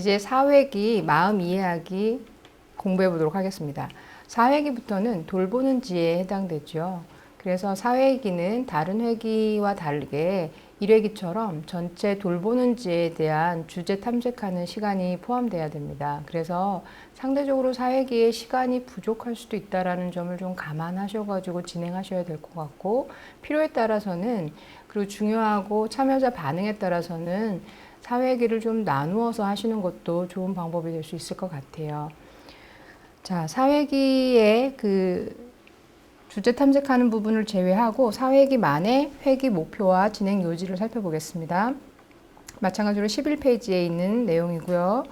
이제 4회기 마음 이해하기 공부해 보도록 하겠습니다. 4회기부터는 돌보는 지에 해당되죠. 그래서 4회기는 다른 회기와 다르게 1회기처럼 전체 돌보는 지에 대한 주제 탐색하는 시간이 포함돼야 됩니다. 그래서 상대적으로 4회기에 시간이 부족할 수도 있다는 점을 좀 감안하셔가지고 진행하셔야 될 것 같고, 필요에 따라서는, 그리고 중요하고 참여자 반응에 따라서는 4회기를 좀 나누어서 하시는 것도 좋은 방법이 될 수 있을 것 같아요. 자, 4회기의 주제 탐색하는 부분을 제외하고 4회기 만의 회기 목표와 진행 요지를 살펴보겠습니다. 마찬가지로 11페이지에 있는 내용이고요.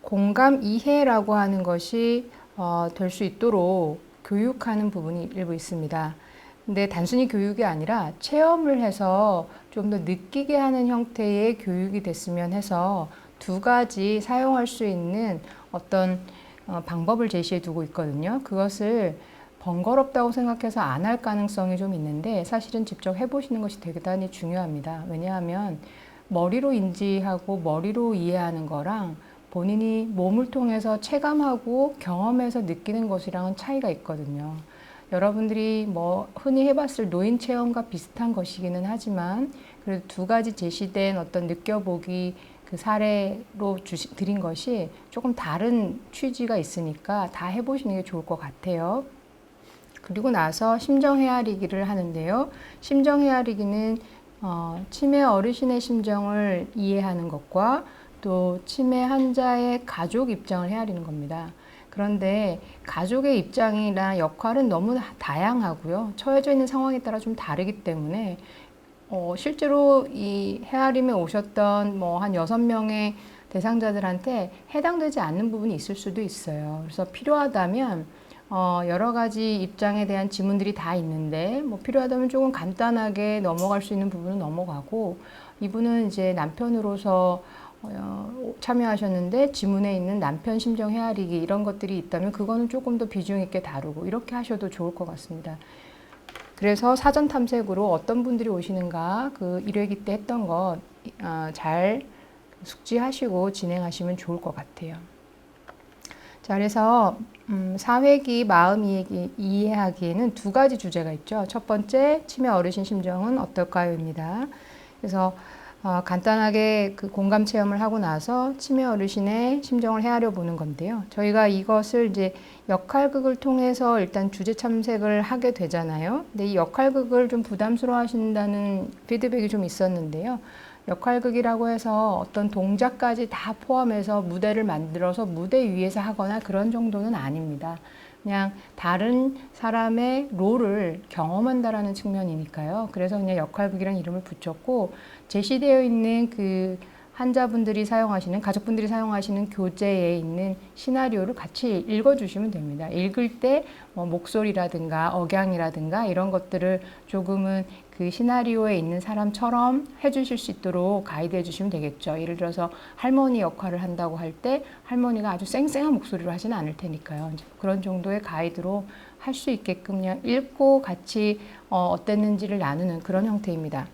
공감 이해라고 하는 것이 될 수 있도록 교육하는 부분이 일부 있습니다. 근데 단순히 교육이 아니라 체험을 해서 좀 더 느끼게 하는 형태의 교육이 됐으면 해서 두 가지 사용할 수 있는 어떤 방법을 제시해 두고 있거든요. 그것을 번거롭다고 생각해서 안 할 가능성이 좀 있는데, 사실은 직접 해보시는 것이 대단히 중요합니다. 왜냐하면 머리로 인지하고 머리로 이해하는 거랑 본인이 몸을 통해서 체감하고 경험해서 느끼는 것이랑은 차이가 있거든요. 여러분들이 흔히 해봤을 노인 체험과 비슷한 것이기는 하지만, 그래도 두 가지 제시된 어떤 느껴보기 그 사례로 드린 것이 조금 다른 취지가 있으니까 다 해보시는 게 좋을 것 같아요. 그리고 나서 심정 헤아리기를 하는데요. 심정 헤아리기는 치매 어르신의 심정을 이해하는 것과 또 치매 환자의 가족 입장을 헤아리는 겁니다. 그런데 가족의 입장이나 역할은 너무 다양하고요. 처해져 있는 상황에 따라 좀 다르기 때문에 실제로 이 헤아림에 오셨던 한 6명의 대상자들한테 해당되지 않는 부분이 있을 수도 있어요. 그래서 필요하다면 여러 가지 입장에 대한 지문들이 다 있는데 필요하다면 조금 간단하게 넘어갈 수 있는 부분은 넘어가고, 이분은 이제 남편으로서 참여하셨는데 지문에 있는 남편 심정 헤아리기 이런 것들이 있다면 그거는 조금 더 비중 있게 다루고 이렇게 하셔도 좋을 것 같습니다. 그래서 사전 탐색으로 어떤 분들이 오시는가 그 1회기 때 했던 것 잘 숙지하시고 진행하시면 좋을 것 같아요. 자, 그래서 4회기 마음 이해하기에는 두 가지 주제가 있죠. 첫 번째, 치매 어르신 심정은 어떨까요?입니다. 그래서 간단하게 그 공감 체험을 하고 나서 치매 어르신의 심정을 헤아려 보는 건데요. 저희가 이것을 이제 역할극을 통해서 일단 주제 탐색을 하게 되잖아요. 근데 이 역할극을 좀 부담스러워 하신다는 피드백이 좀 있었는데요. 역할극이라고 해서 어떤 동작까지 다 포함해서 무대를 만들어서 무대 위에서 하거나 그런 정도는 아닙니다. 그냥 다른 사람의 롤을 경험한다라는 측면이니까요. 그래서 그냥 역할극이라는 이름을 붙였고, 제시되어 있는 그 환자분들이 사용하시는, 가족분들이 사용하시는 교재에 있는 시나리오를 같이 읽어주시면 됩니다. 읽을 때 목소리라든가 억양이라든가 이런 것들을 조금은 그 시나리오에 있는 사람처럼 해주실 수 있도록 가이드 해주시면 되겠죠. 예를 들어서 할머니 역할을 한다고 할 때 할머니가 아주 쌩쌩한 목소리로 하지는 않을 테니까요. 그런 정도의 가이드로 할 수 있게끔 그냥 읽고 같이 어땠는지를 나누는 그런 형태입니다.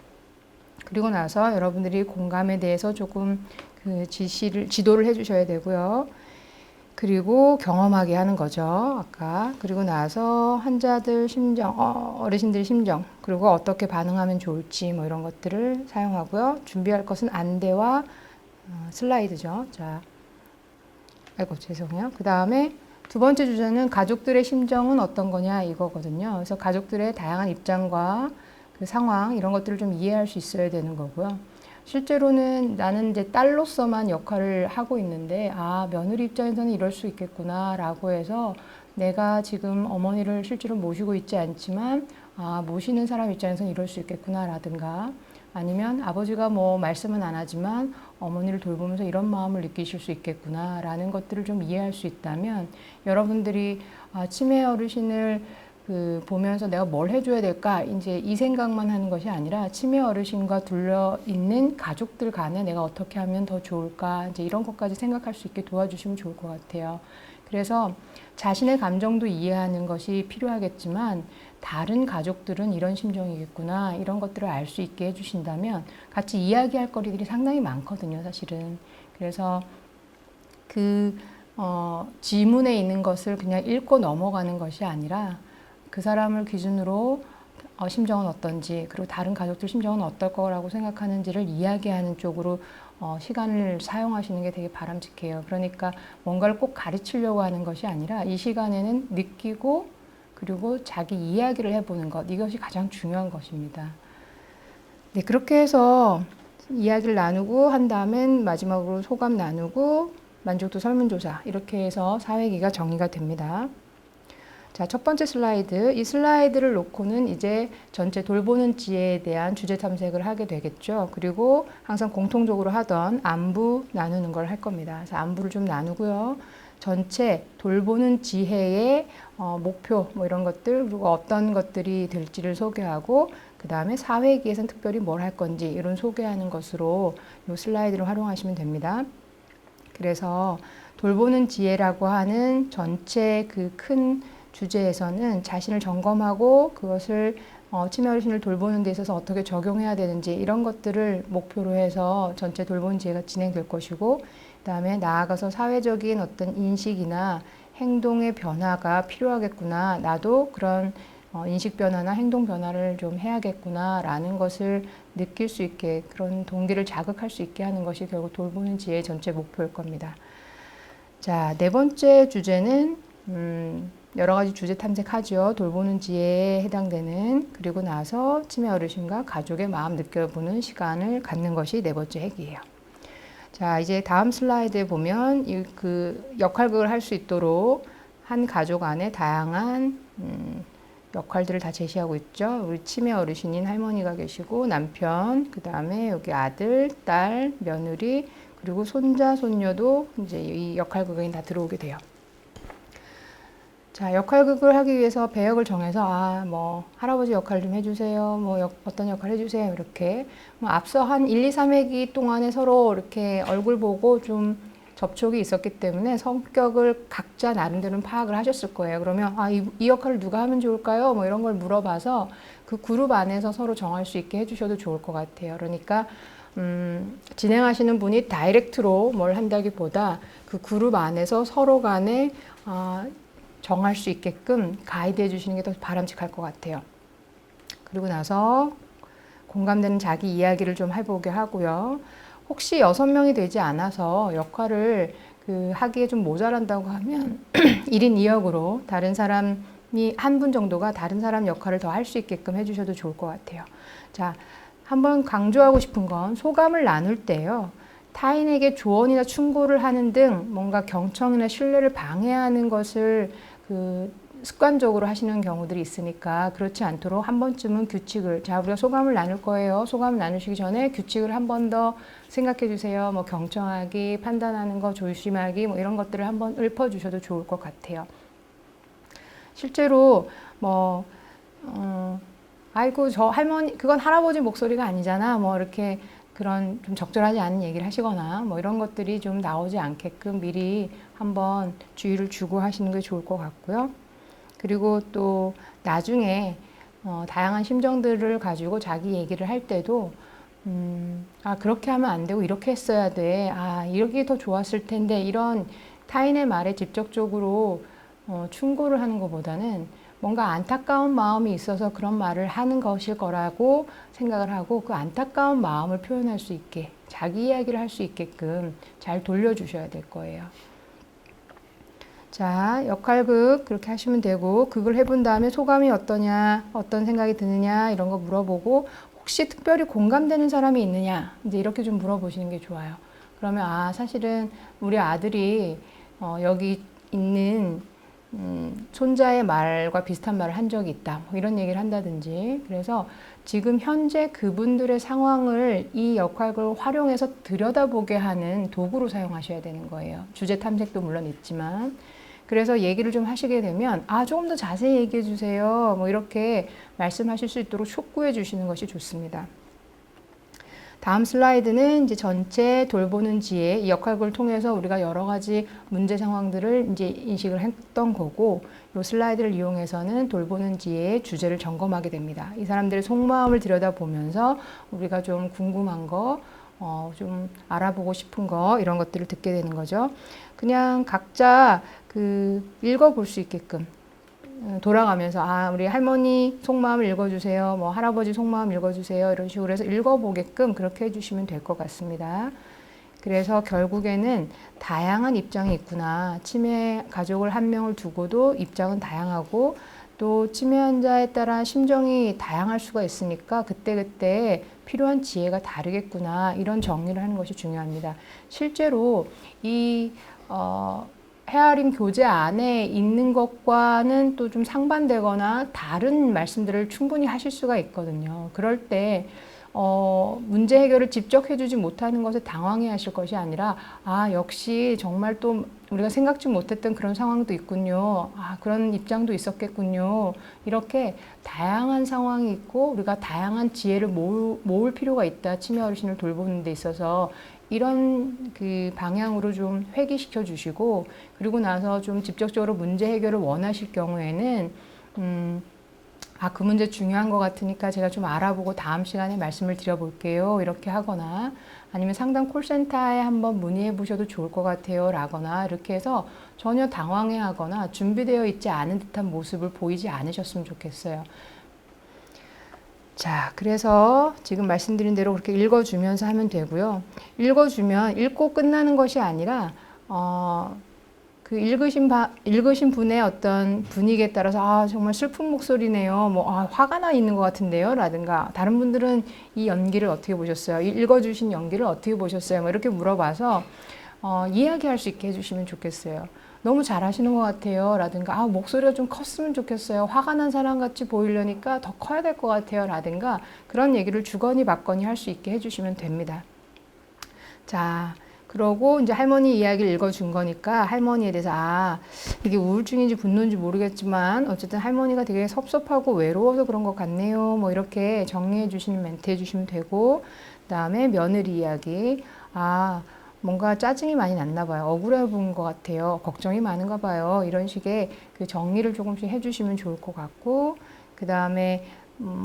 그리고 나서 여러분들이 공감에 대해서 조금 그 지도를 해주셔야 되고요. 그리고 경험하게 하는 거죠. 아까. 그리고 나서 환자들 심정, 어르신들 심정, 그리고 어떻게 반응하면 좋을지 이런 것들을 사용하고요. 준비할 것은 안대와 슬라이드죠. 자, 아이고 죄송해요. 그 다음에 두 번째 주제는 가족들의 심정은 어떤 거냐 이거거든요. 그래서 가족들의 다양한 입장과 그 상황 이런 것들을 좀 이해할 수 있어야 되는 거고요. 실제로는 나는 이제 딸로서만 역할을 하고 있는데 며느리 입장에서는 이럴 수 있겠구나 라고 해서 내가 지금 어머니를 실제로 모시고 있지 않지만 모시는 사람 입장에서는 이럴 수 있겠구나 라든가, 아니면 아버지가 말씀은 안 하지만 어머니를 돌보면서 이런 마음을 느끼실 수 있겠구나 라는 것들을 좀 이해할 수 있다면, 여러분들이 치매 어르신을 보면서 내가 뭘 해줘야 될까 이제 이 생각만 하는 것이 아니라 치매 어르신과 둘러 있는 가족들 간에 내가 어떻게 하면 더 좋을까 이제 이런 것까지 생각할 수 있게 도와주시면 좋을 것 같아요. 그래서 자신의 감정도 이해하는 것이 필요하겠지만 다른 가족들은 이런 심정이겠구나 이런 것들을 알 수 있게 해주신다면 같이 이야기할 거리들이 상당히 많거든요, 사실은. 그래서 그 지문에 있는 것을 그냥 읽고 넘어가는 것이 아니라 그 사람을 기준으로 심정은 어떤지, 그리고 다른 가족들 심정은 어떨 거라고 생각하는지를 이야기하는 쪽으로 시간을 사용하시는 게 되게 바람직해요. 그러니까 뭔가를 꼭 가르치려고 하는 것이 아니라 이 시간에는 느끼고 그리고 자기 이야기를 해보는 것, 이것이 가장 중요한 것입니다. 네, 그렇게 해서 이야기를 나누고 한 다음엔 마지막으로 소감 나누고 만족도 설문조사, 이렇게 해서 4회기가 정리가 됩니다. 자, 첫 번째 슬라이드. 이 슬라이드를 놓고는 이제 전체 돌보는 지혜에 대한 주제 탐색을 하게 되겠죠. 그리고 항상 공통적으로 하던 안부 나누는 걸 할 겁니다. 그래서 안부를 좀 나누고요. 전체 돌보는 지혜의 목표, 뭐 이런 것들, 그리고 어떤 것들이 될지를 소개하고, 그 다음에 4회기에서는 특별히 뭘 할 건지, 이런 소개하는 것으로 이 슬라이드를 활용하시면 됩니다. 그래서 돌보는 지혜라고 하는 전체 그 큰 주제에서는 자신을 점검하고 그것을 치매 어르신을 돌보는 데 있어서 어떻게 적용해야 되는지 이런 것들을 목표로 해서 전체 돌보는 지혜가 진행될 것이고, 그다음에 나아가서 사회적인 어떤 인식이나 행동의 변화가 필요하겠구나, 나도 그런 인식 변화나 행동 변화를 좀 해야겠구나 라는 것을 느낄 수 있게, 그런 동기를 자극할 수 있게 하는 것이 결국 돌보는 지혜의 전체 목표일 겁니다. 자, 네 번째 주제는 여러 가지 주제 탐색하죠. 돌보는 지혜에 해당되는. 그리고 나서 치매 어르신과 가족의 마음 느껴보는 시간을 갖는 것이 네 번째 핵이에요. 자, 이제 다음 슬라이드에 보면 그 역할극을 할 수 있도록 한 가족 안에 다양한 역할들을 다 제시하고 있죠. 우리 치매 어르신인 할머니가 계시고, 남편, 그 다음에 여기 아들, 딸, 며느리, 그리고 손자, 손녀도 이제 이 역할극에 다 들어오게 돼요. 자, 역할극을 하기 위해서 배역을 정해서 뭐 할아버지 역할 좀 해주세요, 뭐 어떤 역할 해주세요, 이렇게 뭐 앞서 한 1, 2, 3회기 동안에 서로 이렇게 얼굴 보고 좀 접촉이 있었기 때문에 성격을 각자 나름대로 파악을 하셨을 거예요. 그러면 이 역할을 누가 하면 좋을까요? 뭐 이런 걸 물어봐서 그 그룹 안에서 서로 정할 수 있게 해주셔도 좋을 것 같아요. 그러니까 진행하시는 분이 다이렉트로 뭘 한다기보다 그 그룹 안에서 서로 간에 정할 수 있게끔 가이드 해주시는 게 더 바람직할 것 같아요. 그리고 나서 공감되는 자기 이야기를 좀 해보게 하고요. 혹시 6명이 되지 않아서 역할을 하기에 좀 모자란다고 하면 1인 2역으로 다른 사람이 한 분 정도가 다른 사람 역할을 더 할 수 있게끔 해주셔도 좋을 것 같아요. 자, 한번 강조하고 싶은 건 소감을 나눌 때요, 타인에게 조언이나 충고를 하는 등 뭔가 경청이나 신뢰를 방해하는 것을 습관적으로 하시는 경우들이 있으니까 그렇지 않도록 한 번쯤은 규칙을, 자, 우리가 소감을 나눌 거예요. 소감을 나누시기 전에 규칙을 한 번 더 생각해 주세요. 뭐 경청하기, 판단하는 거 조심하기, 뭐 이런 것들을 한번 읊어주셔도 좋을 것 같아요. 실제로 아이고 저 할머니, 그건 할아버지 목소리가 아니잖아, 뭐 이렇게 그런 좀 적절하지 않은 얘기를 하시거나 뭐 이런 것들이 좀 나오지 않게끔 미리 한번 주의를 주고 하시는 게 좋을 것 같고요. 그리고 또 나중에 다양한 심정들을 가지고 자기 얘기를 할 때도 그렇게 하면 안 되고 이렇게 했어야 돼, 이렇게 더 좋았을 텐데, 이런 타인의 말에 직접적으로 충고를 하는 것보다는 뭔가 안타까운 마음이 있어서 그런 말을 하는 것일 거라고 생각을 하고, 그 안타까운 마음을 표현할 수 있게, 자기 이야기를 할 수 있게끔 잘 돌려주셔야 될 거예요. 자, 역할극 그렇게 하시면 되고, 극을 해본 다음에 소감이 어떠냐, 어떤 생각이 드느냐, 이런 거 물어보고, 혹시 특별히 공감되는 사람이 있느냐, 이제 이렇게 좀 물어보시는 게 좋아요. 그러면 사실은 우리 아들이 여기 있는 손자의 말과 비슷한 말을 한 적이 있다, 뭐 이런 얘기를 한다든지, 그래서 지금 현재 그분들의 상황을 이 역할을 활용해서 들여다보게 하는 도구로 사용하셔야 되는 거예요. 주제 탐색도 물론 있지만. 그래서 얘기를 좀 하시게 되면 조금 더 자세히 얘기해 주세요, 뭐 이렇게 말씀하실 수 있도록 촉구해 주시는 것이 좋습니다. 다음 슬라이드는 이제 전체 돌보는 지혜, 이 역할극을 통해서 우리가 여러 가지 문제 상황들을 이제 인식을 했던 거고, 이 슬라이드를 이용해서는 돌보는 지혜의 주제를 점검하게 됩니다. 이 사람들의 속마음을 들여다보면서 우리가 좀 궁금한 거, 좀 알아보고 싶은 거 이런 것들을 듣게 되는 거죠. 그냥 각자 읽어볼 수 있게끔 돌아가면서 우리 할머니 속마음 읽어주세요. 뭐 할아버지 속마음 읽어주세요. 이런 식으로 해서 읽어보게끔 그렇게 해주시면 될 것 같습니다. 그래서 결국에는 다양한 입장이 있구나. 치매 가족을 한 명을 두고도 입장은 다양하고 또 치매 환자에 따라 심정이 다양할 수가 있으니까 그때그때 필요한 지혜가 다르겠구나. 이런 정리를 하는 것이 중요합니다. 실제로 이 헤아림 교재 안에 있는 것과는 또 좀 상반되거나 다른 말씀들을 충분히 하실 수가 있거든요. 그럴 때 문제 해결을 직접 해주지 못하는 것에 당황해 하실 것이 아니라 역시 정말 또 우리가 생각지 못했던 그런 상황도 있군요. 그런 입장도 있었겠군요. 이렇게 다양한 상황이 있고 우리가 다양한 지혜를 모을 필요가 있다. 치매 어르신을 돌보는 데 있어서 이런 방향으로 좀 회귀시켜 주시고 그리고 나서 좀 직접적으로 문제 해결을 원하실 경우에는 그 문제 중요한 것 같으니까 제가 좀 알아보고 다음 시간에 말씀을 드려볼게요. 이렇게 하거나 아니면 상담 콜센터에 한번 문의해 보셔도 좋을 것 같아요. 라거나 이렇게 해서 전혀 당황해 하거나 준비되어 있지 않은 듯한 모습을 보이지 않으셨으면 좋겠어요. 자, 그래서 지금 말씀드린 대로 그렇게 읽어주면서 하면 되고요. 읽어주면 읽고 끝나는 것이 아니라 읽으신 분의 어떤 분위기에 따라서 정말 슬픈 목소리네요. 화가 나 있는 것 같은데요. 라든가 다른 분들은 이 연기를 어떻게 보셨어요? 읽어주신 연기를 어떻게 보셨어요? 이렇게 물어봐서 이야기할 수 있게 해주시면 좋겠어요. 너무 잘하시는 것 같아요. 라든가 목소리가 좀 컸으면 좋겠어요. 화가 난 사람 같이 보이려니까 더 커야 될 것 같아요. 라든가 그런 얘기를 주거니 받거니 할 수 있게 해주시면 됩니다. 자, 그러고 이제 할머니 이야기를 읽어준 거니까 할머니에 대해서 이게 우울증인지 분노인지 모르겠지만 어쨌든 할머니가 되게 섭섭하고 외로워서 그런 것 같네요. 뭐 이렇게 정리해 주시는 멘트 해주시면 되고 그다음에 며느리 이야기 뭔가 짜증이 많이 났나 봐요. 억울해 보는 것 같아요. 걱정이 많은가 봐요. 이런 식의 정리를 조금씩 해주시면 좋을 것 같고 그 다음에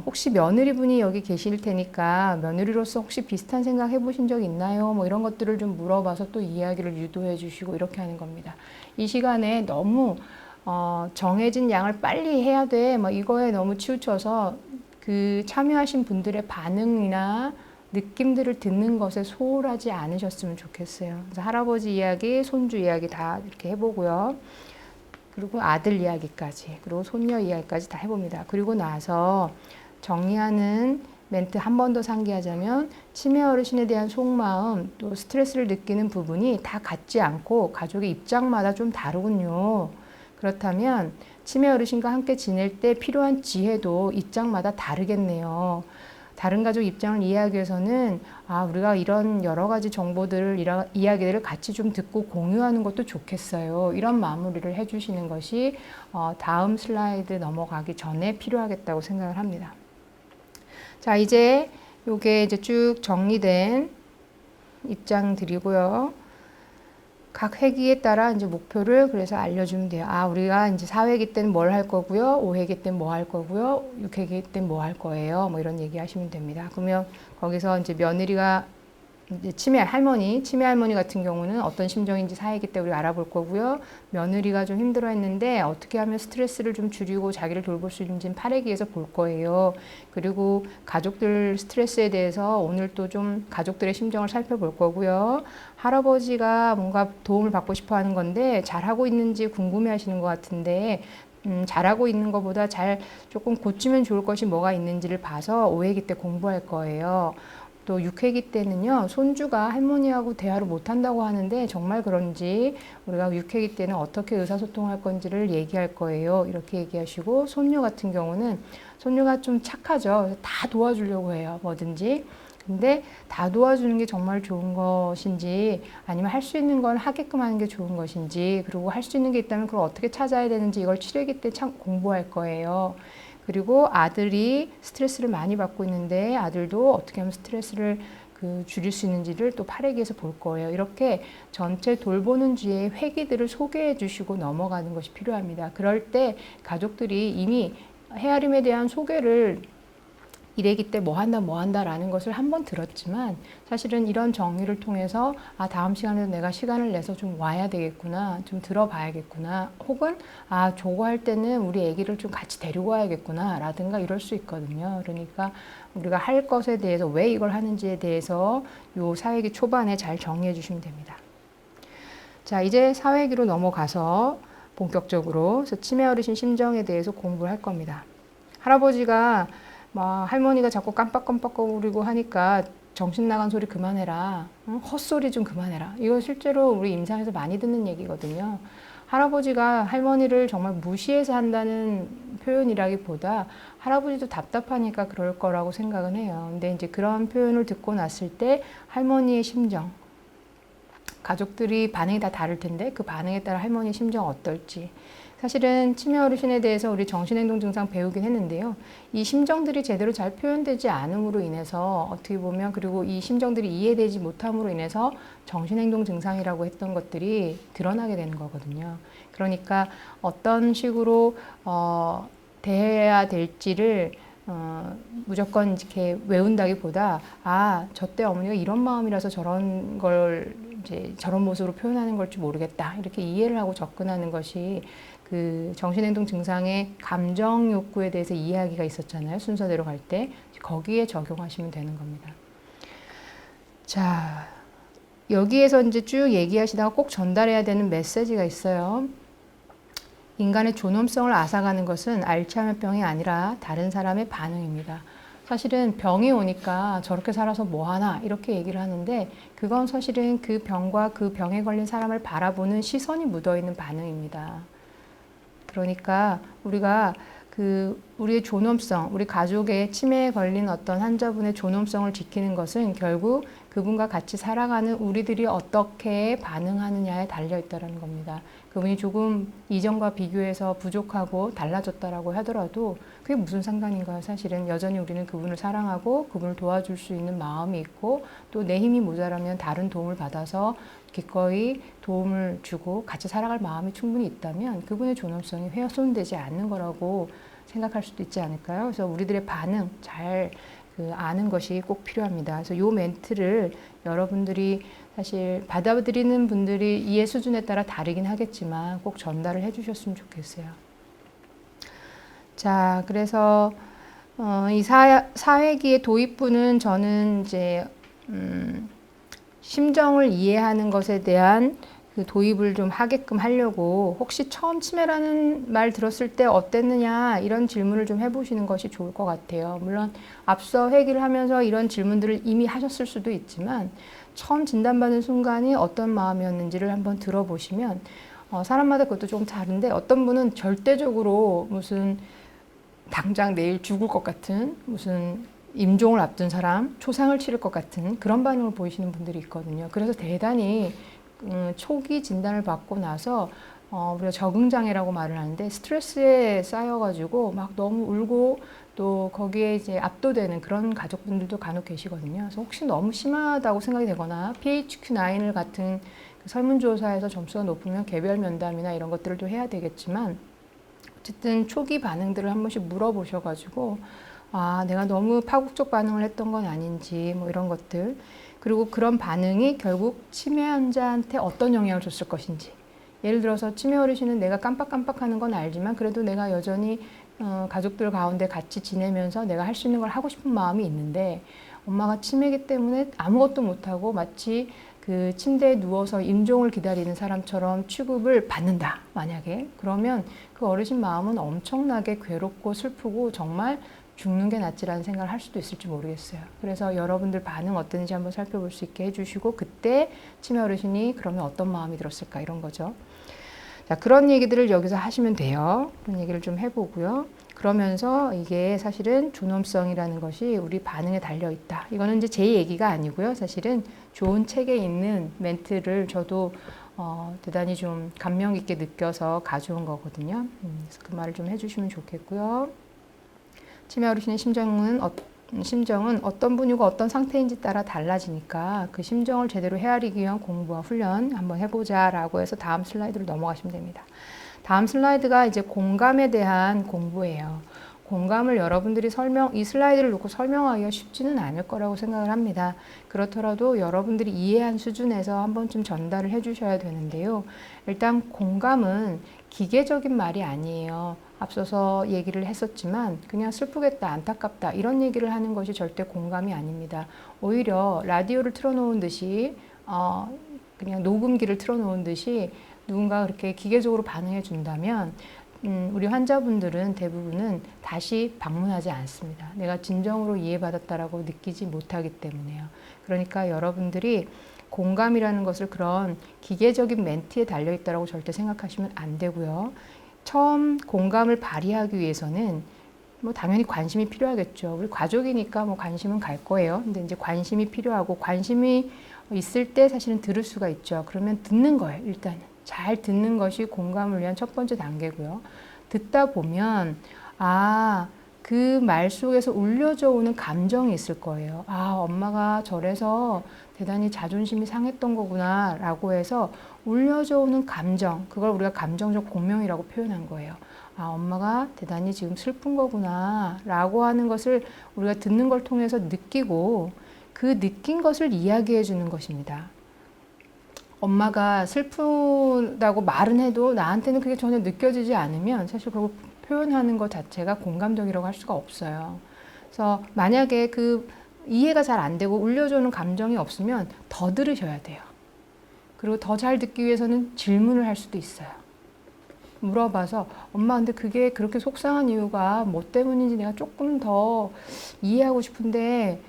혹시 며느리분이 여기 계실 테니까 며느리로서 혹시 비슷한 생각 해보신 적 있나요? 뭐 이런 것들을 좀 물어봐서 또 이야기를 유도해 주시고 이렇게 하는 겁니다. 이 시간에 너무 정해진 양을 빨리 해야 돼. 이거에 너무 치우쳐서 참여하신 분들의 반응이나 느낌들을 듣는 것에 소홀하지 않으셨으면 좋겠어요. 그래서 할아버지 이야기, 손주 이야기 다 이렇게 해보고요. 그리고 아들 이야기까지, 그리고 손녀 이야기까지 다 해봅니다. 그리고 나서 정리하는 멘트 한 번 더 상기하자면 치매 어르신에 대한 속마음, 또 스트레스를 느끼는 부분이 다 같지 않고 가족의 입장마다 좀 다르군요. 그렇다면 치매 어르신과 함께 지낼 때 필요한 지혜도 입장마다 다르겠네요. 다른 가족 입장을 이해하기 위해서는 우리가 이런 여러 가지 정보들을, 이야기들을 같이 좀 듣고 공유하는 것도 좋겠어요. 이런 마무리를 해주시는 것이 다음 슬라이드 넘어가기 전에 필요하겠다고 생각을 합니다. 자, 이제 요게 이제 쭉 정리된 입장들이고요. 각 회기에 따라 이제 목표를 그래서 알려주면 돼요. 우리가 이제 4회기 때는 뭘 할 거고요. 5회기 때는 뭐 할 거고요. 6회기 때는 뭐 할 거예요. 뭐 이런 얘기 하시면 됩니다. 그러면 거기서 이제 며느리가 이제 치매 할머니 같은 경우는 어떤 심정인지 4회기 때 우리가 알아볼 거고요. 며느리가 좀 힘들어 했는데 어떻게 하면 스트레스를 좀 줄이고 자기를 돌볼 수 있는지는 8회기에서 볼 거예요. 그리고 가족들 스트레스에 대해서 오늘 또 좀 가족들의 심정을 살펴볼 거고요. 할아버지가 뭔가 도움을 받고 싶어 하는 건데 잘하고 있는지 궁금해 하시는 것 같은데 잘하고 있는 것보다 조금 고치면 좋을 것이 뭐가 있는지를 봐서 5회기 때 공부할 거예요. 또 6회기 때는요, 손주가 할머니하고 대화를 못한다고 하는데 정말 그런지 우리가 6회기 때는 어떻게 의사소통할 건지를 얘기할 거예요. 이렇게 얘기하시고, 손녀 같은 경우는 손녀가 좀 착하죠. 다 도와주려고 해요. 뭐든지. 근데 다 도와주는 게 정말 좋은 것인지 아니면 할 수 있는 건 하게끔 하는 게 좋은 것인지, 그리고 할 수 있는 게 있다면 그걸 어떻게 찾아야 되는지 이걸 7회기 때 참 공부할 거예요. 그리고 아들이 스트레스를 많이 받고 있는데 아들도 어떻게 하면 스트레스를 줄일 수 있는지를 또 8회기에서 볼 거예요. 이렇게 전체 돌보는 주의 회기들을 소개해 주시고 넘어가는 것이 필요합니다. 그럴 때 가족들이 이미 헤아림에 대한 소개를 일애기 때 뭐 한다라는 것을 한번 들었지만 사실은 이런 정리를 통해서 다음 시간에도 내가 시간을 내서 좀 와야 되겠구나, 좀 들어봐야겠구나, 혹은 저거 할 때는 우리 애기를 좀 같이 데리고 와야겠구나 라든가 이럴 수 있거든요. 그러니까 우리가 할 것에 대해서 왜 이걸 하는지에 대해서 요 사회기 초반에 잘 정리해 주시면 됩니다. 자, 이제 사회기로 넘어가서 본격적으로 치매 어르신 심정에 대해서 공부를 할 겁니다. 할아버지가 할머니가 자꾸 깜빡깜빡거리고 하니까 정신 나간 소리 그만해라. 헛소리 좀 그만해라. 이거 실제로 우리 임상에서 많이 듣는 얘기거든요. 할아버지가 할머니를 정말 무시해서 한다는 표현이라기보다 할아버지도 답답하니까 그럴 거라고 생각은 해요. 근데 이제 그런 표현을 듣고 났을 때 할머니의 심정, 가족들이 반응이 다 다를 텐데 그 반응에 따라 할머니의 심정 어떨지. 사실은 치매 어르신에 대해서 우리 정신행동 증상 배우긴 했는데요. 이 심정들이 제대로 잘 표현되지 않음으로 인해서 어떻게 보면 그리고 이 심정들이 이해되지 못함으로 인해서 정신행동 증상이라고 했던 것들이 드러나게 되는 거거든요. 그러니까 어떤 식으로 대해야 될지를 무조건 이렇게 외운다기보다 저 때 어머니가 이런 마음이라서 저런 걸 이제 저런 모습으로 표현하는 걸지 모르겠다 이렇게 이해를 하고 접근하는 것이 그 정신행동 증상의 감정 욕구에 대해서 이야기가 있었잖아요. 순서대로 갈 때 거기에 적용하시면 되는 겁니다. 자, 여기에서 이제 쭉 얘기하시다가 꼭 전달해야 되는 메시지가 있어요. 인간의 존엄성을 앗아가는 것은 알츠하이머병이 아니라 다른 사람의 반응입니다. 사실은 병이 오니까 저렇게 살아서 뭐하나 이렇게 얘기를 하는데 그건 사실은 그 병과 그 병에 걸린 사람을 바라보는 시선이 묻어있는 반응입니다. 그러니까 우리가 우리의 존엄성, 우리 가족의 치매에 걸린 어떤 환자분의 존엄성을 지키는 것은 결국 그분과 같이 살아가는 우리들이 어떻게 반응하느냐에 달려있다는 겁니다. 그분이 조금 이전과 비교해서 부족하고 달라졌다라고 하더라도 그게 무슨 상관인가요? 사실은 여전히 우리는 그분을 사랑하고 그분을 도와줄 수 있는 마음이 있고 또 내 힘이 모자라면 다른 도움을 받아서 기꺼이 도움을 주고 같이 살아갈 마음이 충분히 있다면 그분의 존엄성이 훼손되지 않는 거라고 생각할 수도 있지 않을까요? 그래서 우리들의 반응 잘 아는 것이 꼭 필요합니다. 그래서 이 멘트를 여러분들이 사실 받아들이는 분들이 이해 수준에 따라 다르긴 하겠지만 꼭 전달을 해주셨으면 좋겠어요. 자, 그래서 이 사회기의 도입부는 저는 이제 심정을 이해하는 것에 대한 그 도입을 좀 하게끔 하려고 혹시 처음 치매라는 말 들었을 때 어땠느냐 이런 질문을 좀 해보시는 것이 좋을 것 같아요. 물론 앞서 회기를 하면서 이런 질문들을 이미 하셨을 수도 있지만 처음 진단받는 순간이 어떤 마음이었는지를 한번 들어보시면 사람마다 그것도 좀 다른데 어떤 분은 절대적으로 무슨 당장 내일 죽을 것 같은 무슨 임종을 앞둔 사람, 초상을 치를 것 같은 그런 반응을 보이시는 분들이 있거든요. 그래서 대단히 초기 진단을 받고 나서 우리가 적응장애라고 말을 하는데 스트레스에 쌓여가지고 막 너무 울고 또 거기에 이제 압도되는 그런 가족분들도 간혹 계시거든요. 그래서 혹시 너무 심하다고 생각이 되거나 PHQ-9 같은 그 설문조사에서 점수가 높으면 개별 면담이나 이런 것들을 또 해야 되겠지만 어쨌든 초기 반응들을 한 번씩 물어보셔가지고 내가 너무 파국적 반응을 했던 건 아닌지 뭐 이런 것들 그리고 그런 반응이 결국 치매 환자한테 어떤 영향을 줬을 것인지 예를 들어서 치매 어르신은 내가 깜빡깜빡하는 건 알지만 그래도 내가 여전히 가족들 가운데 같이 지내면서 내가 할 수 있는 걸 하고 싶은 마음이 있는데 엄마가 치매이기 때문에 아무것도 못하고 마치 그 침대에 누워서 임종을 기다리는 사람처럼 취급을 받는다 만약에 그러면 그 어르신 마음은 엄청나게 괴롭고 슬프고 정말 죽는 게 낫지라는 생각을 할 수도 있을지 모르겠어요. 그래서 여러분들 반응 어땠는지 한번 살펴볼 수 있게 해주시고 그때 치매 어르신이 그러면 어떤 마음이 들었을까 이런 거죠. 자, 그런 얘기들을 여기서 하시면 돼요. 그런 얘기를 좀 해보고요. 그러면서 이게 사실은 존엄성이라는 것이 우리 반응에 달려 있다. 이거는 이제 제 얘기가 아니고요. 사실은 좋은 책에 있는 멘트를 저도 대단히 좀 감명 깊게 느껴서 가져온 거거든요. 그래서 그 말을 좀 해주시면 좋겠고요. 치매 어르신의 심정은 어떤 분이고 어떤 상태인지 따라 달라지니까 그 심정을 제대로 헤아리기 위한 공부와 훈련 한번 해보자 라고 해서 다음 슬라이드로 넘어가시면 됩니다. 다음 슬라이드가 이제 공감에 대한 공부예요. 공감을 여러분들이 이 슬라이드를 놓고 설명하기가 쉽지는 않을 거라고 생각을 합니다. 그렇더라도 여러분들이 이해한 수준에서 한 번쯤 전달을 해주셔야 되는데요. 일단 공감은 기계적인 말이 아니에요. 앞서서 얘기를 했었지만 그냥 슬프겠다, 안타깝다 이런 얘기를 하는 것이 절대 공감이 아닙니다. 오히려 라디오를 틀어놓은 듯이 그냥 녹음기를 틀어놓은 듯이 누군가 그렇게 기계적으로 반응해 준다면 우리 환자분들은 대부분은 다시 방문하지 않습니다. 내가 진정으로 이해받았다라고 느끼지 못하기 때문에요. 그러니까 여러분들이 공감이라는 것을 그런 기계적인 멘트에 달려있다라고 절대 생각하시면 안 되고요. 처음 공감을 발휘하기 위해서는 뭐 당연히 관심이 필요하겠죠. 우리 가족이니까 뭐 관심은 갈 거예요. 근데 이제 관심이 필요하고 관심이 있을 때 사실은 들을 수가 있죠. 그러면 듣는 거예요. 일단은. 잘 듣는 것이 공감을 위한 첫 번째 단계고요. 듣다 보면 그 말 속에서 울려져 오는 감정이 있을 거예요. 엄마가 저래서 대단히 자존심이 상했던 거구나 라고 해서 울려져 오는 감정, 그걸 우리가 감정적 공명이라고 표현한 거예요. 엄마가 대단히 지금 슬픈 거구나 라고 하는 것을 우리가 듣는 걸 통해서 느끼고 그 느낀 것을 이야기해 주는 것입니다. 엄마가 슬프다고 말은 해도 나한테는 그게 전혀 느껴지지 않으면 사실 그걸 표현하는 것 자체가 공감적이라고 할 수가 없어요. 그래서 만약에 그 이해가 잘 안 되고 울려주는 감정이 없으면 더 들으셔야 돼요. 그리고 더 잘 듣기 위해서는 질문을 할 수도 있어요. 물어봐서 엄마 근데 그게 그렇게 속상한 이유가 뭐 때문인지 내가 조금 더 이해하고 싶은데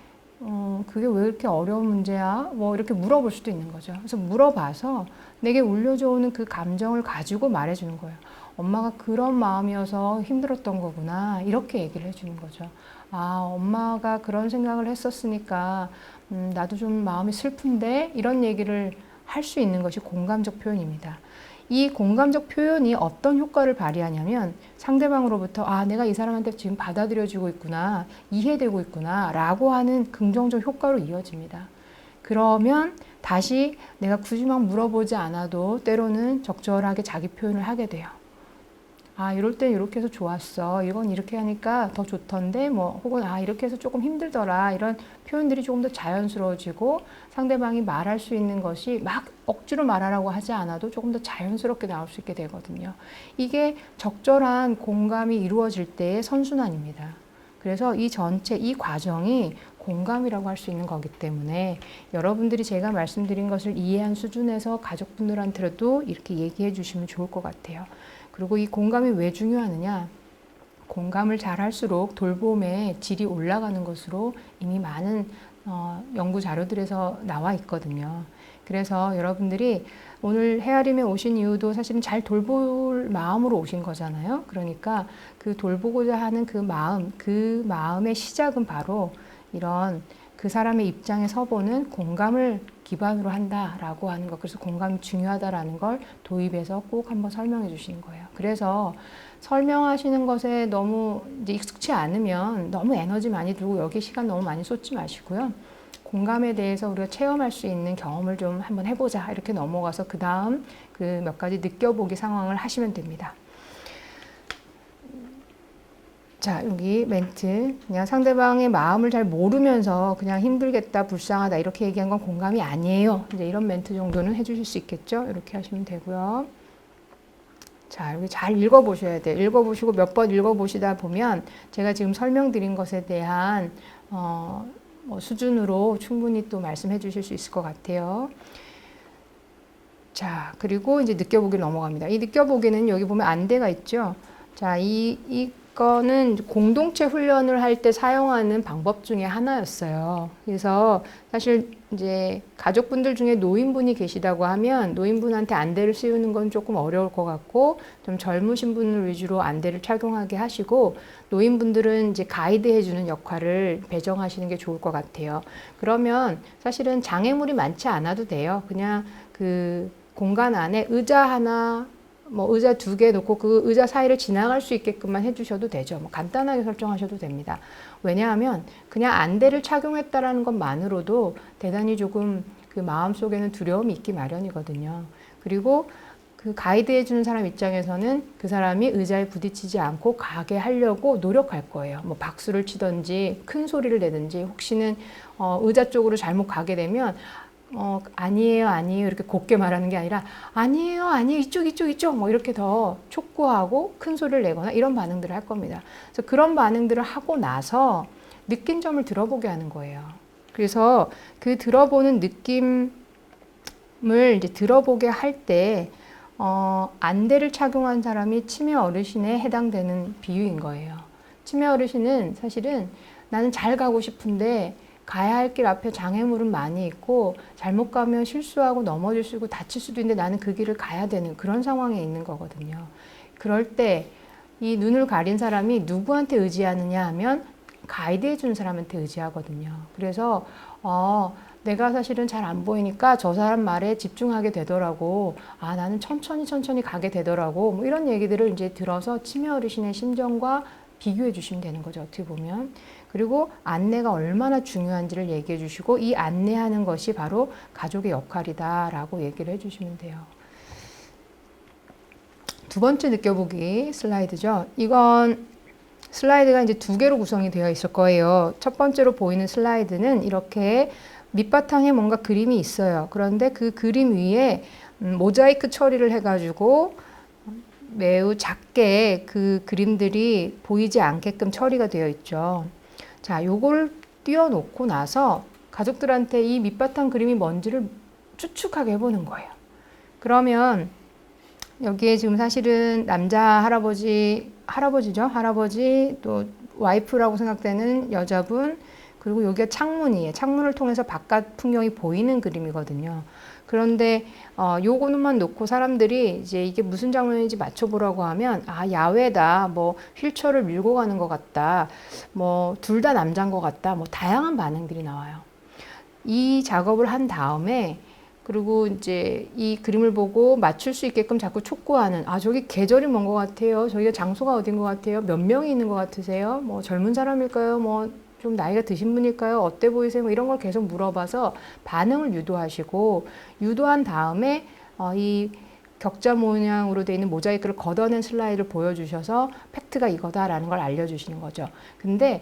그게 왜 이렇게 어려운 문제야? 뭐 이렇게 물어볼 수도 있는 거죠. 그래서 물어봐서 내게 울려져 오는 그 감정을 가지고 말해주는 거예요. 엄마가 그런 마음이어서 힘들었던 거구나. 이렇게 얘기를 해주는 거죠. 엄마가 그런 생각을 했었으니까 나도 좀 마음이 슬픈데 이런 얘기를 할 수 있는 것이 공감적 표현입니다. 이 공감적 표현이 어떤 효과를 발휘하냐면 상대방으로부터 내가 이 사람한테 지금 받아들여지고 있구나, 이해되고 있구나 라고 하는 긍정적 효과로 이어집니다. 그러면 다시 내가 굳이 막 물어보지 않아도 때로는 적절하게 자기 표현을 하게 돼요. 이럴 땐 이렇게 해서 좋았어. 이건 이렇게 하니까 더 좋던데 혹은 이렇게 해서 조금 힘들더라. 이런 표현들이 조금 더 자연스러워지고 상대방이 말할 수 있는 것이 막 억지로 말하라고 하지 않아도 조금 더 자연스럽게 나올 수 있게 되거든요. 이게 적절한 공감이 이루어질 때의 선순환입니다. 그래서 이 과정이 공감이라고 할 수 있는 거기 때문에 여러분들이 제가 말씀드린 것을 이해한 수준에서 가족분들한테도 이렇게 얘기해 주시면 좋을 것 같아요. 그리고 이 공감이 왜 중요하느냐? 공감을 잘 할수록 돌봄의 질이 올라가는 것으로 이미 많은 연구 자료들에서 나와 있거든요. 그래서 여러분들이 오늘 헤아림에 오신 이유도 사실은 잘 돌볼 마음으로 오신 거잖아요. 그러니까 그 돌보고자 하는 그 마음의 시작은 바로 이런 그 사람의 입장에 서보는 공감을 기반으로 한다라고 하는 것. 그래서 공감이 중요하다라는 걸 도입해서 꼭 한번 설명해 주시는 거예요. 그래서 설명하시는 것에 너무 이제 익숙치 않으면 너무 에너지 많이 들고 여기 시간 너무 많이 쏟지 마시고요. 공감에 대해서 우리가 체험할 수 있는 경험을 좀 한번 해보자 이렇게 넘어가서 그 다음 그 몇 가지 느껴보기 상황을 하시면 됩니다. 자, 여기 멘트. 그냥 상대방의 마음을 잘 모르면서 그냥 힘들겠다, 불쌍하다 이렇게 얘기한 건 공감이 아니에요. 이제 이런 멘트 정도는 해주실 수 있겠죠? 이렇게 하시면 되고요. 자, 여기 잘 읽어보셔야 돼요. 읽어보시고 몇 번 읽어보시다 보면 제가 지금 설명드린 것에 대한 수준으로 충분히 또 말씀해 주실 수 있을 것 같아요. 자, 그리고 이제 느껴보기를 넘어갑니다. 이 느껴보기는 여기 보면 안대가 있죠? 자, 이거는 공동체 훈련을 할 때 사용하는 방법 중에 하나였어요. 그래서 사실 이제 가족분들 중에 노인분이 계시다고 하면 노인분한테 안대를 씌우는 건 조금 어려울 것 같고 좀 젊으신 분을 위주로 안대를 착용하게 하시고 노인분들은 이제 가이드 해주는 역할을 배정하시는 게 좋을 것 같아요. 그러면 사실은 장애물이 많지 않아도 돼요. 그냥 그 공간 안에 의자 하나 의자 2개 놓고 그 의자 사이를 지나갈 수 있게끔만 해주셔도 되죠. 간단하게 설정하셔도 됩니다. 왜냐하면 그냥 안대를 착용했다라는 것만으로도 대단히 조금 그 마음속에는 두려움이 있기 마련이거든요. 그리고 그 가이드 해주는 사람 입장에서는 그 사람이 의자에 부딪히지 않고 가게 하려고 노력할 거예요. 뭐 박수를 치든지 큰 소리를 내든지, 혹시는 의자 쪽으로 잘못 가게 되면 아니에요, 아니에요 이렇게 곱게 말하는 게 아니라 아니에요, 아니에요, 이쪽 뭐 이렇게 더 촉구하고 큰 소리를 내거나 이런 반응들을 할 겁니다. 그래서 그런 반응들을 하고 나서 느낀 점을 들어보게 하는 거예요. 그래서 그 들어보는 느낌을 이제 들어보게 할 때 안대를 착용한 사람이 치매 어르신에 해당되는 비유인 거예요. 치매 어르신은 사실은 나는 잘 가고 싶은데 가야 할 길 앞에 장애물은 많이 있고 잘못 가면 실수하고 넘어질 수 있고 다칠 수도 있는데 나는 그 길을 가야 되는 그런 상황에 있는 거거든요. 그럴 때 이 눈을 가린 사람이 누구한테 의지하느냐 하면 가이드 해주는 사람한테 의지하거든요. 그래서 내가 사실은 잘 안 보이니까 저 사람 말에 집중하게 되더라고. 아, 나는 천천히 가게 되더라고. 뭐 이런 얘기들을 이제 들어서 치매 어르신의 심정과 비교해 주시면 되는 거죠, 어떻게 보면. 그리고 안내가 얼마나 중요한지를 얘기해 주시고, 이 안내하는 것이 바로 가족의 역할이다라고 얘기를 해 주시면 돼요. 두 번째 느껴보기 슬라이드죠. 이건 슬라이드가 이제 두 개로 구성이 되어 있을 거예요. 첫 번째로 보이는 슬라이드는 이렇게 밑바탕에 뭔가 그림이 있어요. 그런데 그 그림 위에 모자이크 처리를 해가지고 매우 작게 그 그림들이 보이지 않게끔 처리가 되어 있죠. 자, 요걸 띄워놓고 나서 가족들한테 이 밑바탕 그림이 뭔지를 추측하게 해보는 거예요. 그러면 여기에 지금 사실은 남자 할아버지죠. 할아버지, 또 와이프라고 생각되는 여자분, 그리고 여기가 창문이에요. 창문을 통해서 바깥 풍경이 보이는 그림이거든요. 그런데 요거는만 놓고 사람들이 이제 이게 무슨 장면인지 맞춰보라고 하면, 아, 야외다, 뭐 휠체어를 밀고 가는 것 같다, 뭐 둘 다 남자인 것 같다, 뭐 다양한 반응들이 나와요. 이 작업을 한 다음에, 그리고 이제 이 그림을 보고 맞출 수 있게끔 자꾸 촉구하는, 아, 저기 계절이 뭔 것 같아요, 저기가 장소가 어딘 것 같아요, 몇 명이 있는 것 같으세요, 뭐 젊은 사람일까요, 뭐 좀 나이가 드신 분일까요, 어때 보이세요, 뭐 이런 걸 계속 물어봐서 반응을 유도하시고, 유도한 다음에 이 격자 모양으로 되어 있는 모자이크를 걷어낸 슬라이드를 보여주셔서 팩트가 이거다라는 걸 알려주시는 거죠. 근데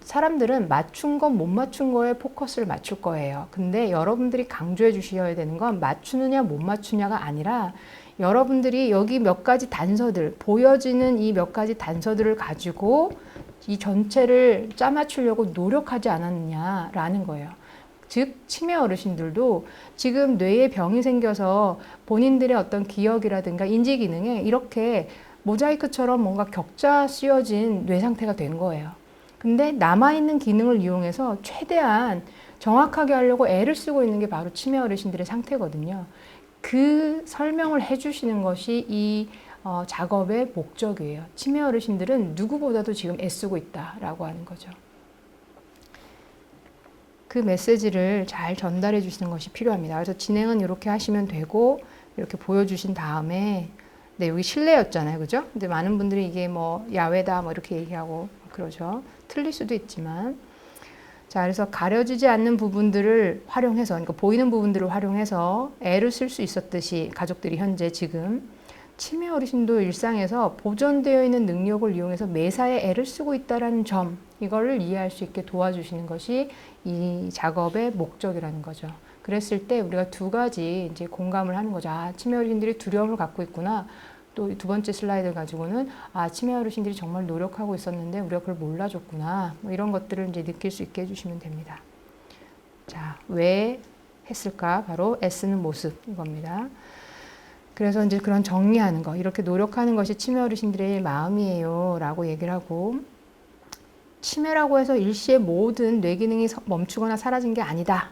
사람들은 맞춘 건 못 맞춘 거에 포커스를 맞출 거예요. 근데 여러분들이 강조해 주셔야 되는 건 맞추느냐 못 맞추냐가 아니라, 여러분들이 여기 몇 가지 단서들, 보여지는 이 몇 가지 단서들을 가지고 이 전체를 짜맞추려고 노력하지 않았느냐라는 거예요. 즉 치매 어르신들도 지금 뇌에 병이 생겨서 본인들의 어떤 기억이라든가 인지 기능에 이렇게 모자이크처럼 뭔가 격자 씌워진 뇌 상태가 된 거예요. 근데 남아있는 기능을 이용해서 최대한 정확하게 하려고 애를 쓰고 있는 게 바로 치매 어르신들의 상태거든요. 그 설명을 해주시는 것이 이 작업의 목적이에요. 치매 어르신들은 누구보다도 지금 애쓰고 있다라고 하는 거죠. 그 메시지를 잘 전달해 주시는 것이 필요합니다. 그래서 진행은 이렇게 하시면 되고, 이렇게 보여주신 다음에, 네, 여기 실내였잖아요. 그죠? 근데 많은 분들이 이게 뭐 야외다 뭐 이렇게 얘기하고 그러죠. 틀릴 수도 있지만. 자, 그래서 가려지지 않는 부분들을 활용해서, 그러니까 보이는 부분들을 활용해서 애를 쓸 수 있었듯이 가족들이 현재 지금 치매 어르신도 일상에서 보존되어 있는 능력을 이용해서 매사에 애를 쓰고 있다는 점, 이거를 이해할 수 있게 도와주시는 것이 이 작업의 목적이라는 거죠. 그랬을 때 우리가 두 가지 이제 공감을 하는 거죠. 아, 치매 어르신들이 두려움을 갖고 있구나. 또 두 번째 슬라이드 가지고는, 아, 치매 어르신들이 정말 노력하고 있었는데 우리가 그걸 몰라줬구나. 뭐 이런 것들을 이제 느낄 수 있게 해주시면 됩니다. 자, 왜 했을까? 바로 애쓰는 모습, 이겁니다. 그래서 이제 그런 정리하는 거, 이렇게 노력하는 것이 치매 어르신들의 마음이에요 라고 얘기를 하고, 치매라고 해서 일시에 모든 뇌 기능이 멈추거나 사라진 게 아니다.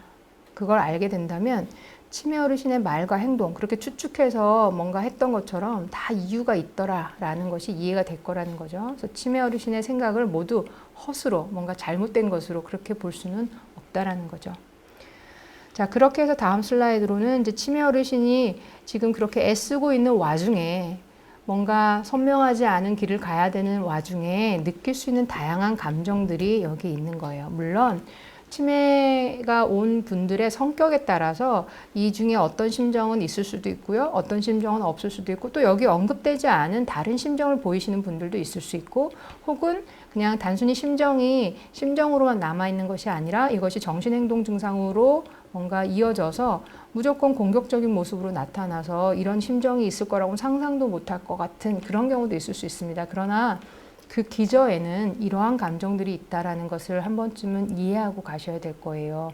그걸 알게 된다면 치매 어르신의 말과 행동, 그렇게 추측해서 뭔가 했던 것처럼 다 이유가 있더라라는 것이 이해가 될 거라는 거죠. 그래서 치매 어르신의 생각을 모두 허수로, 뭔가 잘못된 것으로 그렇게 볼 수는 없다라는 거죠. 자, 그렇게 해서 다음 슬라이드로는 이제 치매 어르신이 지금 그렇게 애쓰고 있는 와중에, 뭔가 선명하지 않은 길을 가야 되는 와중에 느낄 수 있는 다양한 감정들이 여기 있는 거예요. 물론 치매가 온 분들의 성격에 따라서 이 중에 어떤 심정은 있을 수도 있고요. 어떤 심정은 없을 수도 있고, 또 여기 언급되지 않은 다른 심정을 보이시는 분들도 있을 수 있고, 혹은 그냥 단순히 심정이 심정으로만 남아있는 것이 아니라 이것이 정신행동 증상으로 뭔가 이어져서 무조건 공격적인 모습으로 나타나서 이런 심정이 있을 거라고는 상상도 못할 것 같은 그런 경우도 있을 수 있습니다. 그러나 그 기저에는 이러한 감정들이 있다라는 것을 한 번쯤은 이해하고 가셔야 될 거예요.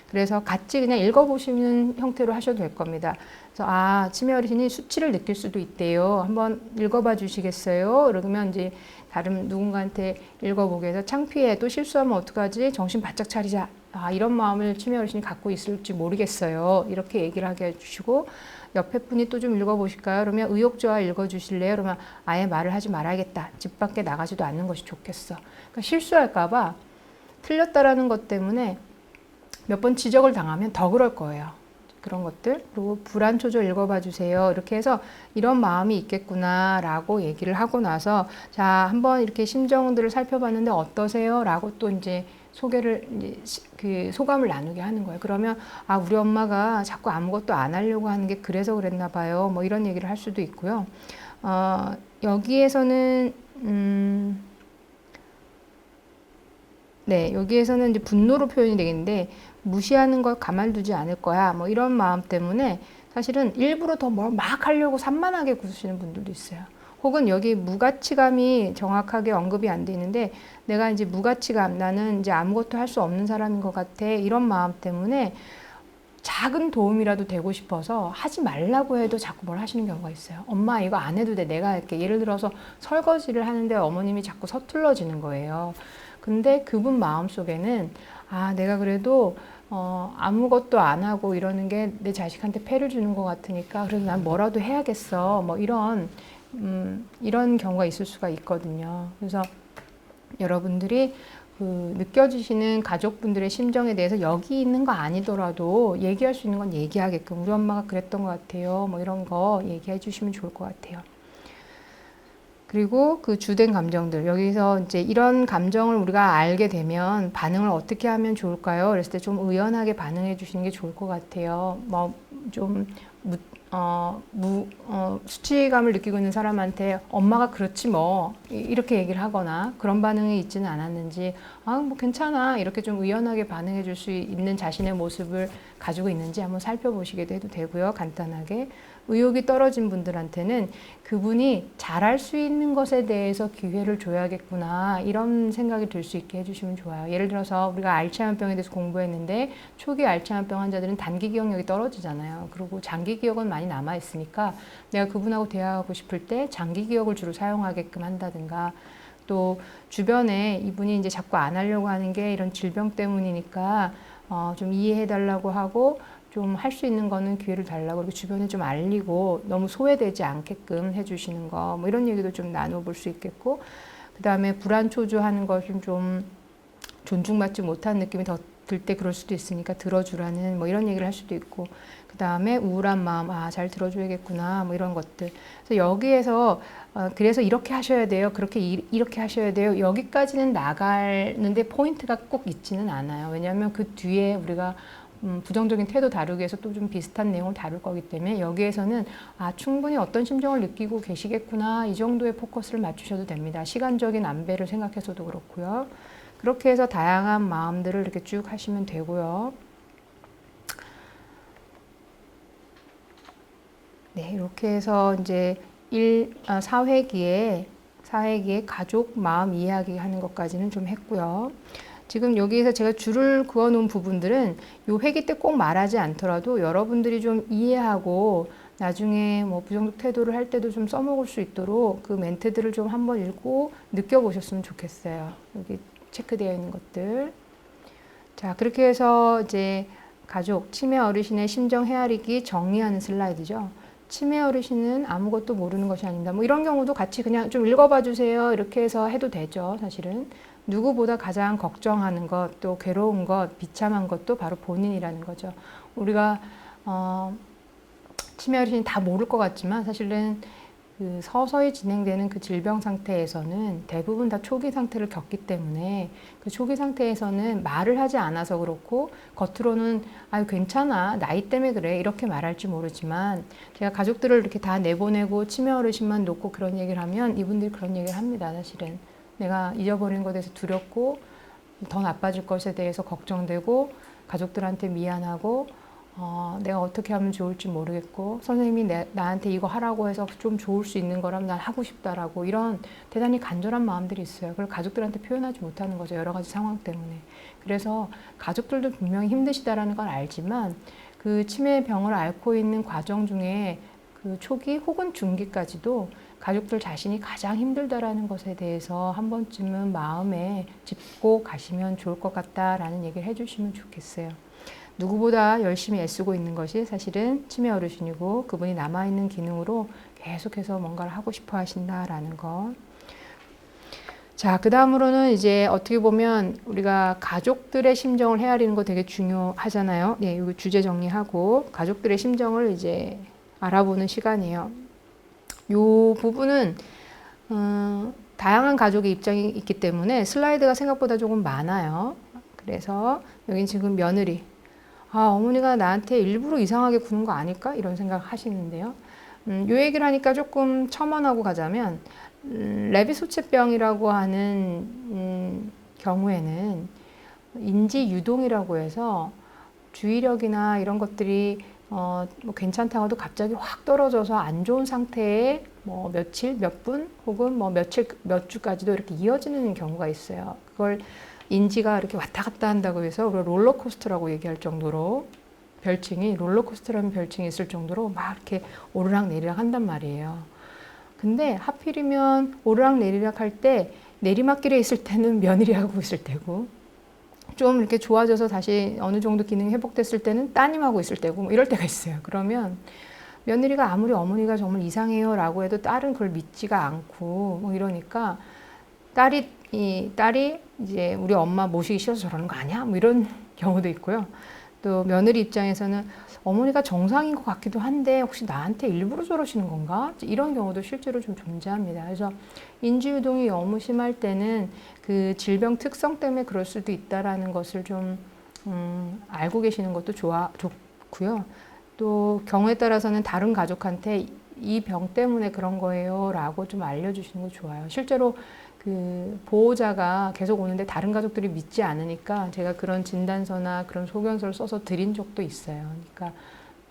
그래서 같이 그냥 읽어보시는 형태로 하셔도 될 겁니다. 그래서 치매 어르신이 수치를 느낄 수도 있대요. 한번 읽어봐 주시겠어요? 그러면 이제 다른 누군가한테 읽어보게 해서 창피해. 또 실수하면 어떡하지? 정신 바짝 차리자. 이런 마음을 치매 어르신이 갖고 있을지 모르겠어요. 이렇게 얘기를 하게 해주시고, 옆에 분이 또 좀 읽어보실까요? 그러면 의욕조화 읽어주실래요? 그러면 아예 말을 하지 말아야겠다. 집 밖에 나가지도 않는 것이 좋겠어. 그러니까 실수할까봐 틀렸다라는 것 때문에 몇 번 지적을 당하면 더 그럴 거예요. 그런 것들. 그리고 불안초조 읽어봐 주세요. 이렇게 해서 이런 마음이 있겠구나 라고 얘기를 하고 나서, 자, 한번 이렇게 심정들을 살펴봤는데 어떠세요? 라고 또 이제 소개를, 이제 그 소감을 나누게 하는 거예요. 그러면 우리 엄마가 자꾸 아무것도 안 하려고 하는 게 그래서 그랬나 봐요. 뭐 이런 얘기를 할 수도 있고요. 여기에서는 여기에서는 이제 분노로 표현이 되겠는데, 무시하는 걸 가만두지 않을 거야. 뭐 이런 마음 때문에 사실은 일부러 더 뭘 막 하려고 산만하게 구시는 분들도 있어요. 혹은 여기 무가치감이 정확하게 언급이 안 돼 있는데, 내가 이제 무가치감, 나는 이제 아무것도 할 수 없는 사람인 것 같아. 이런 마음 때문에 작은 도움이라도 되고 싶어서 하지 말라고 해도 자꾸 뭘 하시는 경우가 있어요. 엄마 이거 안 해도 돼. 내가 이렇게 예를 들어서 설거지를 하는데 어머님이 자꾸 서툴러지는 거예요. 근데 그분 마음속에는 내가 그래도 아무것도 안 하고 이러는 게 내 자식한테 폐를 주는 것 같으니까 그래도 난 뭐라도 해야겠어. 뭐 이런 경우가 있을 수가 있거든요. 그래서 여러분들이 그 느껴지시는 가족분들의 심정에 대해서 여기 있는 거 아니더라도 얘기할 수 있는 건 얘기하게끔, 우리 엄마가 그랬던 것 같아요. 뭐 이런 거 얘기해 주시면 좋을 것 같아요. 그리고 그 주된 감정들, 여기서 이제 이런 감정을 우리가 알게 되면 반응을 어떻게 하면 좋을까요? 그랬을 때 좀 의연하게 반응해 주시는 게 좋을 것 같아요. 뭐 좀 수치감을 느끼고 있는 사람한테 엄마가 그렇지 뭐 이렇게 얘기를 하거나 그런 반응이 있지는 않았는지, 뭐 괜찮아 이렇게 좀 의연하게 반응해 줄 수 있는 자신의 모습을 가지고 있는지 한번 살펴보시기도 해도 되고요. 간단하게. 의욕이 떨어진 분들한테는 그분이 잘할 수 있는 것에 대해서 기회를 줘야겠구나, 이런 생각이 들 수 있게 해주시면 좋아요. 예를 들어서 우리가 알츠하이머병에 대해서 공부했는데, 초기 알츠하이머병 환자들은 단기 기억력이 떨어지잖아요. 그리고 장기 기억은 많이 남아있으니까 내가 그분하고 대화하고 싶을 때 장기 기억을 주로 사용하게끔 한다든가, 또 주변에 이분이 이제 자꾸 안 하려고 하는 게 이런 질병 때문이니까 좀 이해해달라고 하고, 좀 할 수 있는 거는 기회를 달라고, 그리고 주변에 좀 알리고 너무 소외되지 않게끔 해주시는 거, 뭐 이런 얘기도 좀 나눠볼 수 있겠고, 그 다음에 불안초조하는 것은 좀 존중받지 못하는 느낌이 더 들 때 그럴 수도 있으니까 들어주라는 뭐 이런 얘기를 할 수도 있고, 그 다음에 우울한 마음, 잘 들어줘야겠구나, 뭐 이런 것들. 그래서 여기에서 그래서 이렇게 하셔야 돼요, 그렇게 이렇게 하셔야 돼요, 여기까지는 나가는데 포인트가 꼭 있지는 않아요. 왜냐하면 그 뒤에 우리가 부정적인 태도 다루기 위해서 또 좀 비슷한 내용을 다룰 거기 때문에, 여기에서는 충분히 어떤 심정을 느끼고 계시겠구나, 이 정도의 포커스를 맞추셔도 됩니다. 시간적인 안배를 생각해서도 그렇고요. 그렇게 해서 다양한 마음들을 이렇게 쭉 하시면 되고요. 네, 이렇게 해서 이제 4회기에 가족 마음 이해하기 하는 것까지는 좀 했고요. 지금 여기에서 제가 줄을 그어 놓은 부분들은 요 회기 때 꼭 말하지 않더라도 여러분들이 좀 이해하고 나중에 뭐 부정적 태도를 할 때도 좀 써먹을 수 있도록 그 멘트들을 좀 한번 읽고 느껴보셨으면 좋겠어요. 여기 체크되어 있는 것들. 자, 그렇게 해서 이제 가족, 치매 어르신의 심정 헤아리기 정리하는 슬라이드죠. 치매 어르신은 아무것도 모르는 것이 아닙니다. 뭐 이런 경우도 같이 그냥 좀 읽어봐 주세요, 이렇게 해서 해도 되죠. 사실은 누구보다 가장 걱정하는 것, 또 괴로운 것, 비참한 것도 바로 본인이라는 거죠. 우리가 치매 어르신이 다 모를 것 같지만 사실은 그 서서히 진행되는 그 질병 상태에서는 대부분 다 초기 상태를 겪기 때문에 그 초기 상태에서는 말을 하지 않아서 그렇고 겉으로는 아유 괜찮아 나이 때문에 그래 이렇게 말할지 모르지만 제가 가족들을 이렇게 다 내보내고 치매 어르신만 놓고 그런 얘기를 하면 이분들이 그런 얘기를 합니다. 사실은 내가 잊어버린 것에 대해서 두렵고 더 나빠질 것에 대해서 걱정되고 가족들한테 미안하고 내가 어떻게 하면 좋을지 모르겠고 선생님이 나한테 이거 하라고 해서 좀 좋을 수 있는 거라면 난 하고 싶다라고 이런 대단히 간절한 마음들이 있어요. 그걸 가족들한테 표현하지 못하는 거죠. 여러 가지 상황 때문에. 그래서 가족들도 분명히 힘드시다라는 걸 알지만 그 치매병을 앓고 있는 과정 중에 그 초기 혹은 중기까지도 가족들 자신이 가장 힘들다라는 것에 대해서 한 번쯤은 마음에 짚고 가시면 좋을 것 같다라는 얘기를 해주시면 좋겠어요. 누구보다 열심히 애쓰고 있는 것이 사실은 치매 어르신이고 그분이 남아있는 기능으로 계속해서 뭔가를 하고 싶어 하신다라는 것. 자, 그 다음으로는 이제 어떻게 보면 우리가 가족들의 심정을 헤아리는 거 되게 중요하잖아요. 네, 이거 주제 정리하고 가족들의 심정을 이제 알아보는 시간이에요. 요 부분은 다양한 가족의 입장이 있기 때문에 슬라이드가 생각보다 조금 많아요. 그래서 여긴 지금 며느리. 어머니가 나한테 일부러 이상하게 구는 거 아닐까? 이런 생각 하시는데요. 요 얘기를 하니까 조금 첨언하고 가자면, 레비소체병이라고 하는 경우에는 인지 유동이라고 해서 주의력이나 이런 것들이 뭐 괜찮다고도 갑자기 확 떨어져서 안 좋은 상태에 뭐 며칠, 몇 분, 혹은 뭐 며칠, 몇 주까지도 이렇게 이어지는 경우가 있어요. 그걸 인지가 이렇게 왔다 갔다 한다고 해서 롤러코스터라고 얘기할 정도로 별칭이 롤러코스터라는 별칭이 있을 정도로 막 이렇게 오르락 내리락 한단 말이에요. 근데 하필이면 오르락 내리락 할 때 내리막길에 있을 때는 며느리하고 있을 때고 좀 이렇게 좋아져서 다시 어느 정도 기능이 회복됐을 때는 따님하고 있을 때고 뭐 이럴 때가 있어요. 그러면 며느리가 아무리 어머니가 정말 이상해요 라고 해도 딸은 그걸 믿지가 않고 뭐 이러니까 딸이 이제 우리 엄마 모시기 싫어서 저러는 거 아니야? 뭐 이런 경우도 있고요. 또 며느리 입장에서는 어머니가 정상인 것 같기도 한데 혹시 나한테 일부러 저러시는 건가? 이런 경우도 실제로 좀 존재합니다. 그래서 인지유동이 너무 심할 때는 그 질병 특성 때문에 그럴 수도 있다라는 것을 좀 알고 계시는 것도 좋고요. 또 경우에 따라서는 다른 가족한테 이 병 때문에 그런 거예요 라고 좀 알려주시는 거 좋아요. 실제로 그 보호자가 계속 오는데 다른 가족들이 믿지 않으니까 제가 그런 진단서나 그런 소견서를 써서 드린 적도 있어요. 그러니까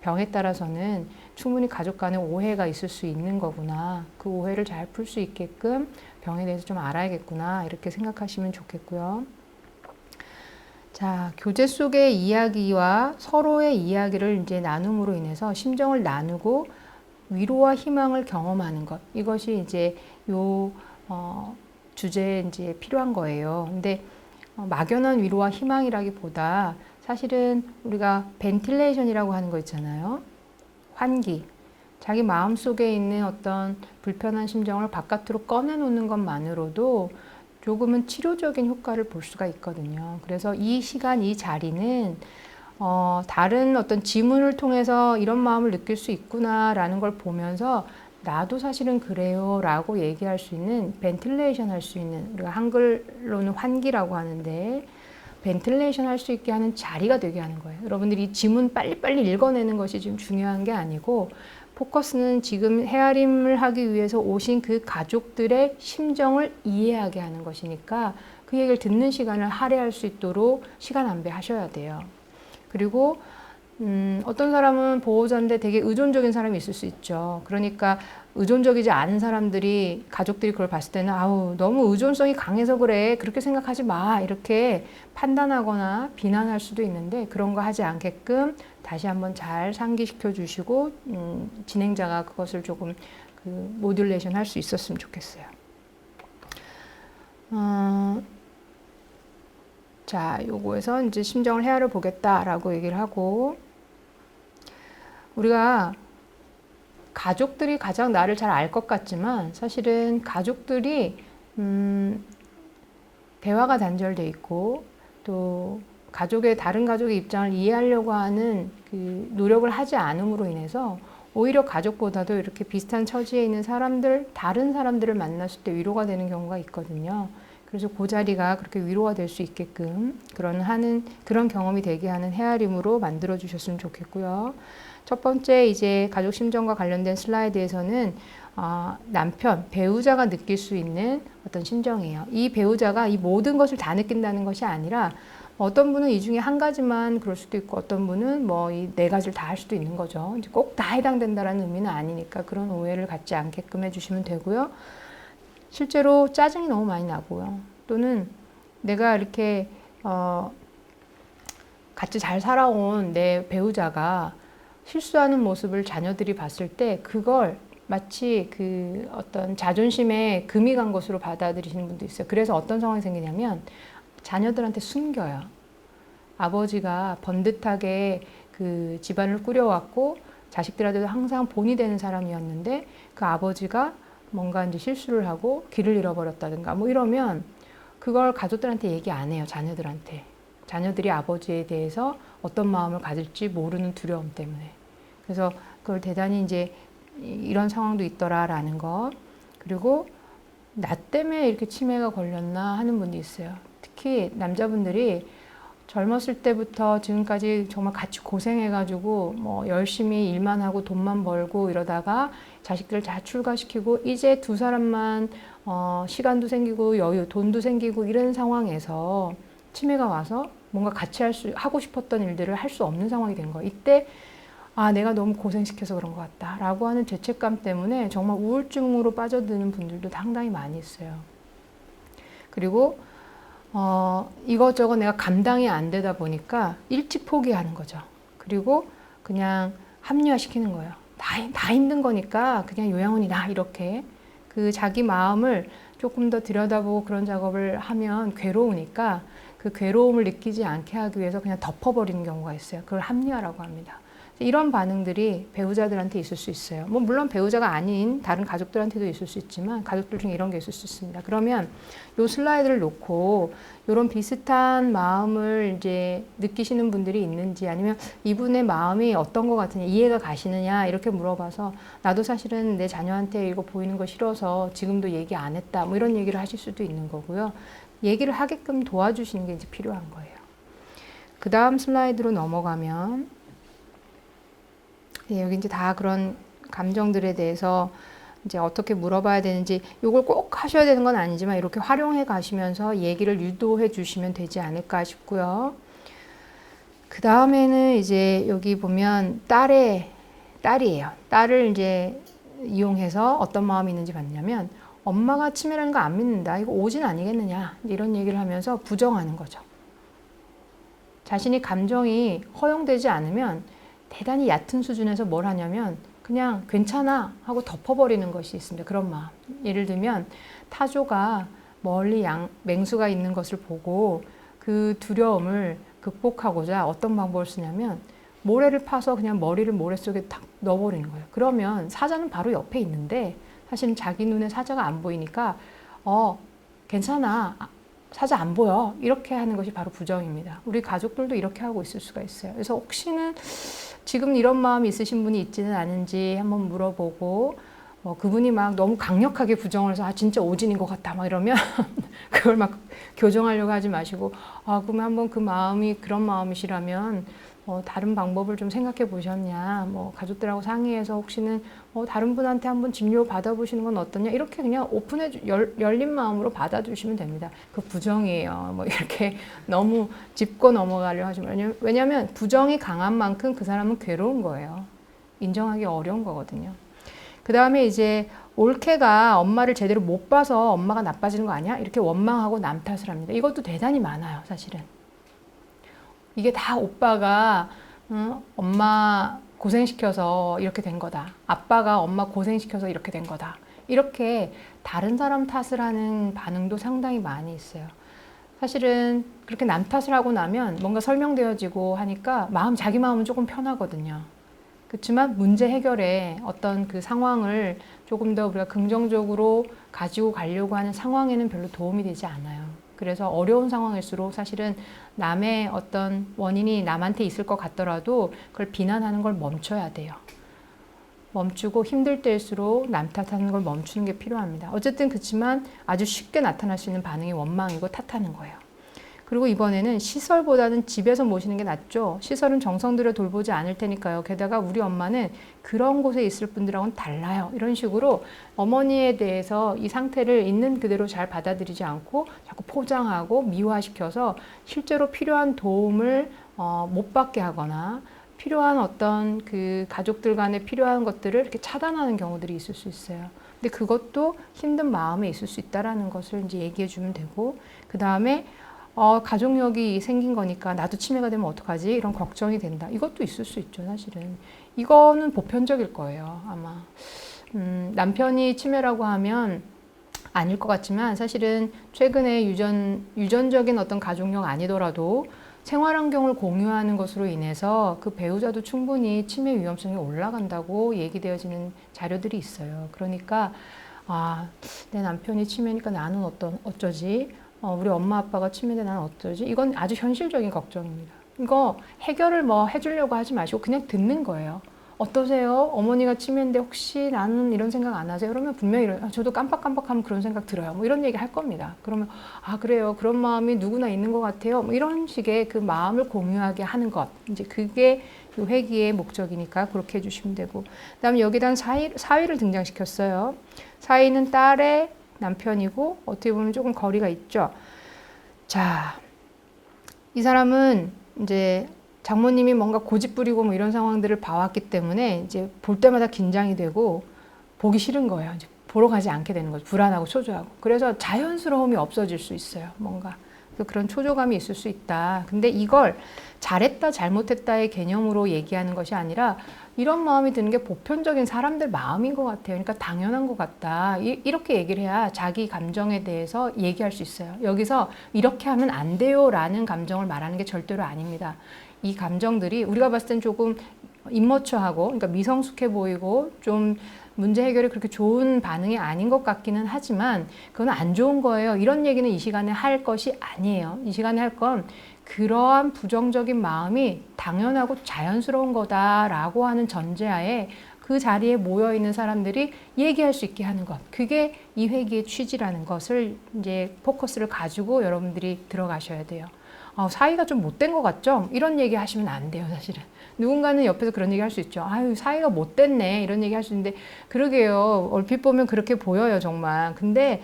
병에 따라서는 충분히 가족 간에 오해가 있을 수 있는 거구나. 그 오해를 잘 풀 수 있게끔 병에 대해서 좀 알아야겠구나. 이렇게 생각하시면 좋겠고요. 자, 교제 속의 이야기와 서로의 이야기를 이제 나눔으로 인해서 심정을 나누고 위로와 희망을 경험하는 것. 이것이 이제 주제에 이제 필요한 거예요. 근데 막연한 위로와 희망이라기보다 사실은 우리가 벤틸레이션이라고 하는 거 있잖아요. 환기. 자기 마음속에 있는 어떤 불편한 심정을 바깥으로 꺼내놓는 것만으로도 조금은 치료적인 효과를 볼 수가 있거든요. 그래서 이 시간, 이 자리는 다른 어떤 지문을 통해서 이런 마음을 느낄 수 있구나라는 걸 보면서 나도 사실은 그래요 라고 얘기할 수 있는 벤틸레이션 할 수 있는 우리가 한글로는 환기라고 하는데 벤틸레이션 할 수 있게 하는 자리가 되게 하는 거예요. 여러분들이 이 지문 빨리빨리 읽어내는 것이 지금 중요한 게 아니고 포커스는 지금 헤아림을 하기 위해서 오신 그 가족들의 심정을 이해하게 하는 것이니까 그 얘기를 듣는 시간을 할애할 수 있도록 시간 안배하셔야 돼요. 그리고 어떤 사람은 보호자인데 되게 의존적인 사람이 있을 수 있죠. 그러니까 의존적이지 않은 사람들이 가족들이 그걸 봤을 때는 아우 너무 의존성이 강해서 그래 그렇게 생각하지 마 이렇게 판단하거나 비난할 수도 있는데 그런 거 하지 않게끔 다시 한번 잘 상기시켜 주시고 진행자가 그것을 조금 모듈레이션 할 수 있었으면 좋겠어요. 자, 요거에서 이제 심정을 헤아려 보겠다라고 얘기를 하고 우리가 가족들이 가장 나를 잘 알 것 같지만 사실은 가족들이 대화가 단절돼 있고 또 다른 가족의 입장을 이해하려고 하는 그 노력을 하지 않음으로 인해서 오히려 가족보다도 이렇게 비슷한 처지에 있는 사람들, 다른 사람들을 만났을 때 위로가 되는 경우가 있거든요. 그래서 그 자리가 그렇게 위로가 될 수 있게끔 그런 경험이 되게 하는 헤아림으로 만들어 주셨으면 좋겠고요. 첫 번째 이제 가족 심정과 관련된 슬라이드에서는 남편, 배우자가 느낄 수 있는 어떤 심정이에요. 이 배우자가 이 모든 것을 다 느낀다는 것이 아니라 어떤 분은 이 중에 한 가지만 그럴 수도 있고 어떤 분은 뭐 이 네 가지를 다 할 수도 있는 거죠. 이제 꼭 다 해당된다라는 의미는 아니니까 그런 오해를 갖지 않게끔 해주시면 되고요. 실제로 짜증이 너무 많이 나고요. 또는 내가 이렇게 같이 잘 살아온 내 배우자가 실수하는 모습을 자녀들이 봤을 때 그걸 마치 그 어떤 자존심에 금이 간 것으로 받아들이시는 분도 있어요. 그래서 어떤 상황이 생기냐면 자녀들한테 숨겨요. 아버지가 번듯하게 그 집안을 꾸려왔고 자식들한테도 항상 본이 되는 사람이었는데 그 아버지가 뭔가 이제 실수를 하고 길을 잃어버렸다든가 뭐 이러면 그걸 가족들한테 얘기 안 해요. 자녀들한테. 자녀들이 아버지에 대해서 어떤 마음을 가질지 모르는 두려움 때문에. 그래서 그걸 대단히 이제 이런 상황도 있더라라는 것. 그리고 나 때문에 이렇게 치매가 걸렸나 하는 분도 있어요. 특히 남자분들이 젊었을 때부터 지금까지 정말 같이 고생해가지고 뭐 열심히 일만 하고 돈만 벌고 이러다가 자식들을 다 출가시키고 이제 두 사람만 시간도 생기고 여유, 돈도 생기고 이런 상황에서 치매가 와서 뭔가 같이 하고 싶었던 일들을 할 수 없는 상황이 된 거예요. 이때 내가 너무 고생시켜서 그런 것 같다 라고 하는 죄책감 때문에 정말 우울증으로 빠져드는 분들도 상당히 많이 있어요. 그리고 이것저것 내가 감당이 안 되다 보니까 일찍 포기하는 거죠. 그리고 그냥 합리화시키는 거예요. 다 힘든 거니까 그냥 요양원이 나 이렇게 그 자기 마음을 조금 더 들여다보고 그런 작업을 하면 괴로우니까 그 괴로움을 느끼지 않게 하기 위해서 그냥 덮어버리는 경우가 있어요. 그걸 합리화라고 합니다. 이런 반응들이 배우자들한테 있을 수 있어요. 뭐 물론 배우자가 아닌 다른 가족들한테도 있을 수 있지만 가족들 중에 이런 게 있을 수 있습니다. 그러면 요 슬라이드를 놓고 이런 비슷한 마음을 이제 느끼시는 분들이 있는지 아니면 이분의 마음이 어떤 것 같으냐 이해가 가시느냐 이렇게 물어봐서 나도 사실은 내 자녀한테 이거 보이는 거 싫어서 지금도 얘기 안 했다 뭐 이런 얘기를 하실 수도 있는 거고요. 얘기를 하게끔 도와주시는 게 이제 필요한 거예요. 그 다음 슬라이드로 넘어가면 여기 이제 다 그런 감정들에 대해서 이제 어떻게 물어봐야 되는지 이걸 꼭 하셔야 되는 건 아니지만 이렇게 활용해 가시면서 얘기를 유도해 주시면 되지 않을까 싶고요. 그 다음에는 이제 여기 보면 딸이에요. 딸을 이제 이용해서 어떤 마음이 있는지 봤냐면 엄마가 치매라는 거 안 믿는다. 이거 오진 아니겠느냐. 이런 얘기를 하면서 부정하는 거죠. 자신이 감정이 허용되지 않으면 대단히 얕은 수준에서 뭘 하냐면 그냥 괜찮아 하고 덮어버리는 것이 있습니다. 그런 마음. 예를 들면 타조가 멀리 맹수가 있는 것을 보고 그 두려움을 극복하고자 어떤 방법을 쓰냐면 모래를 파서 그냥 머리를 모래 속에 탁 넣어버리는 거예요. 그러면 사자는 바로 옆에 있는데 사실은 자기 눈에 사자가 안 보이니까 괜찮아. 사자 안 보여. 이렇게 하는 것이 바로 부정입니다. 우리 가족들도 이렇게 하고 있을 수가 있어요. 그래서 혹시는 지금 이런 마음이 있으신 분이 있지는 않은지 한번 물어보고 그분이 막 너무 강력하게 부정을 해서 진짜 오진인 것 같다 막 이러면 그걸 막 교정하려고 하지 마시고 그러면 한번 그 마음이 그런 마음이시라면 다른 방법을 좀 생각해 보셨냐 가족들하고 상의해서 혹시는 다른 분한테 한번 진료 받아보시는 건 어떠냐 이렇게 그냥 열린 마음으로 받아주시면 됩니다. 그 부정이에요. 이렇게 너무 짚고 넘어가려 하지 마세요. 왜냐하면 부정이 강한 만큼 그 사람은 괴로운 거예요. 인정하기 어려운 거거든요. 그 다음에 이제 올케가 엄마를 제대로 못 봐서 엄마가 나빠지는 거 아니야? 이렇게 원망하고 남 탓을 합니다. 이것도 대단히 많아요, 사실은. 이게 다 오빠가 엄마 고생시켜서 이렇게 된 거다. 아빠가 엄마 고생시켜서 이렇게 된 거다. 이렇게 다른 사람 탓을 하는 반응도 상당히 많이 있어요. 사실은 그렇게 남 탓을 하고 나면 뭔가 설명되어지고 하니까 자기 마음은 조금 편하거든요. 그렇지만 문제 해결에 어떤 그 상황을 조금 더 우리가 긍정적으로 가지고 가려고 하는 상황에는 별로 도움이 되지 않아요. 그래서 어려운 상황일수록 사실은 남의 어떤 원인이 남한테 있을 것 같더라도 그걸 비난하는 걸 멈춰야 돼요. 멈추고 힘들 때일수록 남 탓하는 걸 멈추는 게 필요합니다. 어쨌든 그렇지만 아주 쉽게 나타날 수 있는 반응이 원망이고 탓하는 거예요. 그리고 이번에는 시설보다는 집에서 모시는 게 낫죠. 시설은 정성 들여 돌보지 않을 테니까요. 게다가 우리 엄마는 그런 곳에 있을 분들하고는 달라요. 이런 식으로 어머니에 대해서 이 상태를 있는 그대로 잘 받아들이지 않고 자꾸 포장하고 미화시켜서 실제로 필요한 도움을 못 받게 하거나 필요한 어떤 그 가족들 간에 필요한 것들을 이렇게 차단하는 경우들이 있을 수 있어요. 근데 그것도 힘든 마음에 있을 수 있다라는 것을 이제 얘기해 주면 되고, 그 다음에 가족력이 생긴 거니까 나도 치매가 되면 어떡하지? 이런 걱정이 된다. 이것도 있을 수 있죠, 사실은. 이거는 보편적일 거예요, 아마. 남편이 치매라고 하면 아닐 것 같지만 사실은 최근에 유전적인 어떤 가족력 아니더라도 생활 환경을 공유하는 것으로 인해서 그 배우자도 충분히 치매 위험성이 올라간다고 얘기되어지는 자료들이 있어요. 그러니까 내 남편이 치매니까 나는 어쩌지? 우리 엄마 아빠가 치매인데 나는 어쩌지? 이건 아주 현실적인 걱정입니다. 이거 해결을 뭐 해주려고 하지 마시고 그냥 듣는 거예요. 어떠세요? 어머니가 치매인데 혹시 나는 이런 생각 안 하세요? 그러면 분명히 저도 깜빡깜빡하면 그런 생각 들어요. 뭐 이런 얘기 할 겁니다. 그러면 그래요. 그런 마음이 누구나 있는 것 같아요. 뭐 이런 식의 그 마음을 공유하게 하는 것. 이제 그게 이 회기의 목적이니까 그렇게 해주시면 되고. 그다음에 여기다 사위를 등장시켰어요. 사위는 딸의 남편이고 어떻게 보면 조금 거리가 있죠. 자, 이 사람은 이제 장모님이 뭔가 고집 부리고 뭐 이런 상황들을 봐왔기 때문에 이제 볼 때마다 긴장이 되고 보기 싫은 거예요. 이제 보러 가지 않게 되는 거죠. 불안하고 초조하고. 그래서 자연스러움이 없어질 수 있어요. 뭔가. 그런 초조감이 있을 수 있다. 근데 이걸 잘했다 잘못했다의 개념으로 얘기하는 것이 아니라 이런 마음이 드는 게 보편적인 사람들 마음인 것 같아요. 그러니까 당연한 것 같다. 이렇게 얘기를 해야 자기 감정에 대해서 얘기할 수 있어요. 여기서 이렇게 하면 안 돼요 라는 감정을 말하는 게 절대로 아닙니다. 이 감정들이 우리가 봤을 땐 조금 임머추어하고 그러니까 미성숙해 보이고 좀 문제 해결이 그렇게 좋은 반응이 아닌 것 같기는 하지만 그건 안 좋은 거예요. 이런 얘기는 이 시간에 할 것이 아니에요. 이 시간에 할 건 그러한 부정적인 마음이 당연하고 자연스러운 거다라고 하는 전제하에 그 자리에 모여있는 사람들이 얘기할 수 있게 하는 것. 그게 이 회기의 취지라는 것을 이제 포커스를 가지고 여러분들이 들어가셔야 돼요. 사이가 좀 못된 것 같죠? 이런 얘기 하시면 안 돼요, 사실은. 누군가는 옆에서 그런 얘기 할 수 있죠. 사이가 못됐네. 이런 얘기 할 수 있는데, 그러게요. 얼핏 보면 그렇게 보여요, 정말. 근데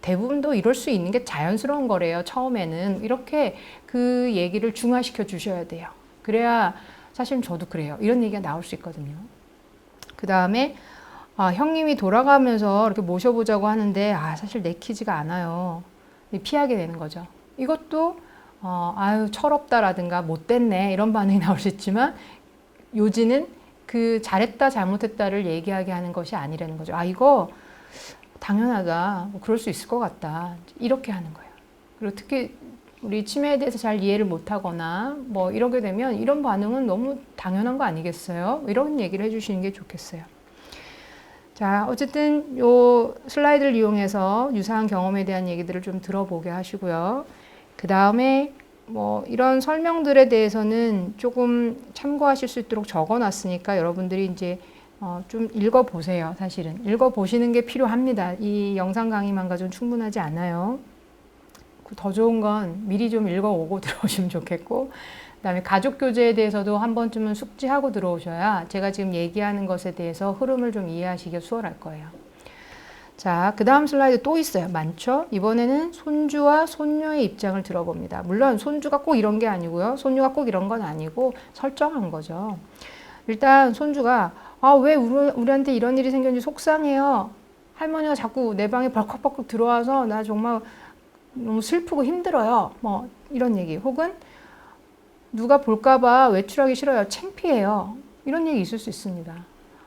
대부분도 이럴 수 있는 게 자연스러운 거래요, 처음에는. 이렇게 그 얘기를 중화시켜 주셔야 돼요. 그래야, 사실 저도 그래요. 이런 얘기가 나올 수 있거든요. 그 다음에, 형님이 돌아가면서 이렇게 모셔보자고 하는데, 사실 내키지가 않아요. 피하게 되는 거죠. 이것도 철없다라든가 못됐네 이런 반응이 나올 수 있지만 요지는 그 잘했다 잘못했다를 얘기하게 하는 것이 아니라는 거죠. 이거 당연하다. 뭐 그럴 수 있을 것 같다. 이렇게 하는 거예요. 그리고 특히 우리 치매에 대해서 잘 이해를 못하거나 뭐 이러게 되면 이런 반응은 너무 당연한 거 아니겠어요? 이런 얘기를 해주시는 게 좋겠어요. 자, 어쨌든 요 슬라이드를 이용해서 유사한 경험에 대한 얘기들을 좀 들어보게 하시고요. 그 다음에 뭐 이런 설명들에 대해서는 조금 참고하실 수 있도록 적어놨으니까 여러분들이 이제 좀 읽어보세요. 사실은 읽어보시는 게 필요합니다. 이 영상 강의만 가지고는 충분하지 않아요. 더 좋은 건 미리 좀 읽어오고 들어오시면 좋겠고, 그 다음에 가족교제에 대해서도 한 번쯤은 숙지하고 들어오셔야 제가 지금 얘기하는 것에 대해서 흐름을 좀 이해하시기가 수월할 거예요. 자, 그 다음 슬라이드 또 있어요. 많죠? 이번에는 손주와 손녀의 입장을 들어봅니다. 물론 손주가 꼭 이런 게 아니고요. 손녀가 꼭 이런 건 아니고 설정한 거죠. 일단 손주가 왜 우리한테 이런 일이 생겼는지 속상해요. 할머니가 자꾸 내 방에 벌컥벌컥 들어와서 나 정말 너무 슬프고 힘들어요. 뭐 이런 얘기. 혹은 누가 볼까 봐 외출하기 싫어요. 창피해요. 이런 얘기 있을 수 있습니다.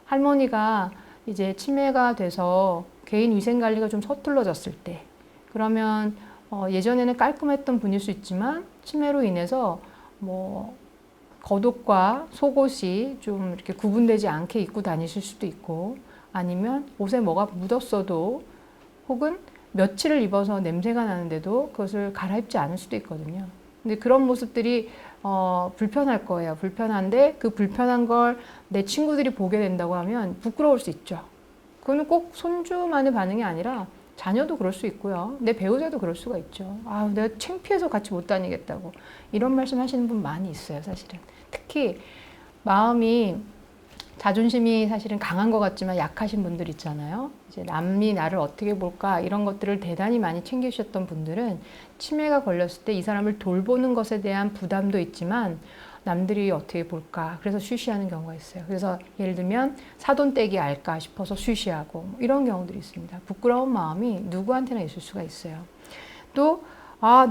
할머니가 이제 치매가 돼서 개인 위생 관리가 좀 서툴러졌을 때, 그러면 예전에는 깔끔했던 분일 수 있지만 치매로 인해서 뭐 겉옷과 속옷이 좀 이렇게 구분되지 않게 입고 다니실 수도 있고, 아니면 옷에 뭐가 묻었어도 혹은 며칠을 입어서 냄새가 나는데도 그것을 갈아입지 않을 수도 있거든요. 근데 그런 모습들이 불편할 거예요. 불편한데 그 불편한 걸 내 친구들이 보게 된다고 하면 부끄러울 수 있죠. 그거는 꼭 손주만의 반응이 아니라 자녀도 그럴 수 있고요. 내 배우자도 그럴 수가 있죠. 아, 내가 창피해서 같이 못 다니겠다고. 이런 말씀 하시는 분 많이 있어요, 사실은. 특히 마음이 자존심이 사실은 강한 것 같지만 약하신 분들 있잖아요. 이제 남이 나를 어떻게 볼까 이런 것들을 대단히 많이 챙기셨던 분들은 치매가 걸렸을 때 이 사람을 돌보는 것에 대한 부담도 있지만 남들이 어떻게 볼까 그래서 쉬쉬하는 경우가 있어요. 그래서 예를 들면 사돈댁이 알까 싶어서 쉬쉬하고 이런 경우들이 있습니다. 부끄러운 마음이 누구한테나 있을 수가 있어요. 또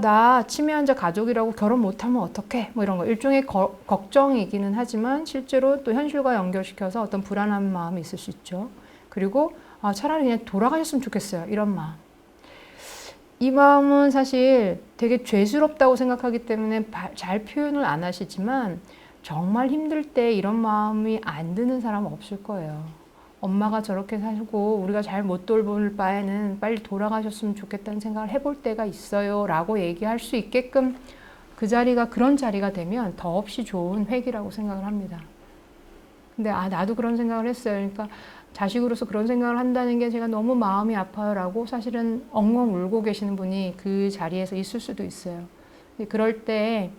나 치매 환자 가족이라고 결혼 못하면 어떡해? 뭐 이런 거. 일종의 걱정이기는 하지만 실제로 또 현실과 연결시켜서 어떤 불안한 마음이 있을 수 있죠. 그리고 차라리 그냥 돌아가셨으면 좋겠어요. 이런 마음. 이 마음은 사실 되게 죄스럽다고 생각하기 때문에 잘 표현을 안 하시지만 정말 힘들 때 이런 마음이 안 드는 사람은 없을 거예요. 엄마가 저렇게 살고 우리가 잘 못 돌볼 바에는 빨리 돌아가셨으면 좋겠다는 생각을 해볼 때가 있어요 라고 얘기할 수 있게끔 그 자리가 그런 자리가 되면 더없이 좋은 회기라고 생각을 합니다. 근데 나도 그런 생각을 했어요. 그러니까 자식으로서 그런 생각을 한다는 게 제가 너무 마음이 아파요 라고 사실은 엉엉 울고 계시는 분이 그 자리에서 있을 수도 있어요. 그럴 때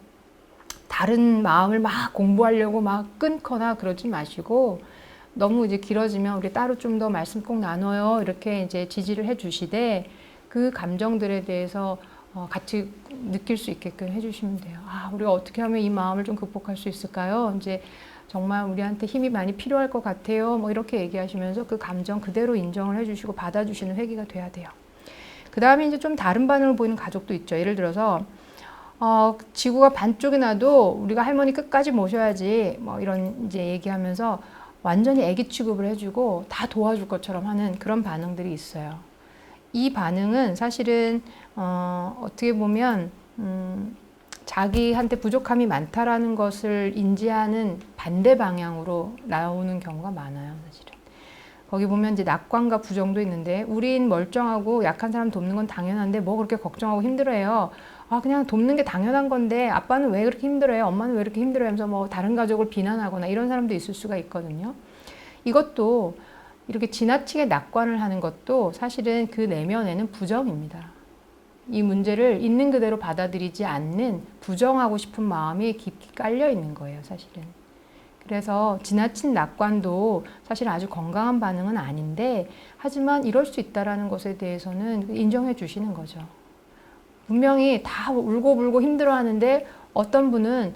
다른 마음을 막 공부하려고 막 끊거나 그러지 마시고 너무 이제 길어지면 우리 따로 좀 더 말씀 꼭 나눠요. 이렇게 이제 지지를 해 주시되 그 감정들에 대해서 같이 느낄 수 있게끔 해주시면 돼요. 우리가 어떻게 하면 이 마음을 좀 극복할 수 있을까요? 이제 정말 우리한테 힘이 많이 필요할 것 같아요. 뭐 이렇게 얘기하시면서 그 감정 그대로 인정을 해주시고 받아주시는 회기가 돼야 돼요. 그 다음에 이제 좀 다른 반응을 보이는 가족도 있죠. 예를 들어서 지구가 반쪽이 나도 우리가 할머니 끝까지 모셔야지 뭐 이런 이제 얘기하면서 완전히 애기 취급을 해주고 다 도와줄 것처럼 하는 그런 반응들이 있어요. 이 반응은 사실은 어떻게 보면 자기한테 부족함이 많다라는 것을 인지하는 반대 방향으로 나오는 경우가 많아요, 사실은. 거기 보면 이제 낙관과 부정도 있는데 우린 멀쩡하고 약한 사람 돕는 건 당연한데 뭐 그렇게 걱정하고 힘들어해요. 그냥 돕는 게 당연한 건데 아빠는 왜 그렇게 힘들어해요? 엄마는 왜 이렇게 힘들어해요? 하면서 뭐 다른 가족을 비난하거나 이런 사람도 있을 수가 있거든요. 이것도 이렇게 지나치게 낙관을 하는 것도 사실은 그 내면에는 부정입니다. 이 문제를 있는 그대로 받아들이지 않는 부정하고 싶은 마음이 깊이 깔려 있는 거예요, 사실은. 그래서 지나친 낙관도 사실 아주 건강한 반응은 아닌데 하지만 이럴 수 있다는 것에 대해서는 인정해 주시는 거죠. 분명히 다 울고불고 힘들어하는데 어떤 분은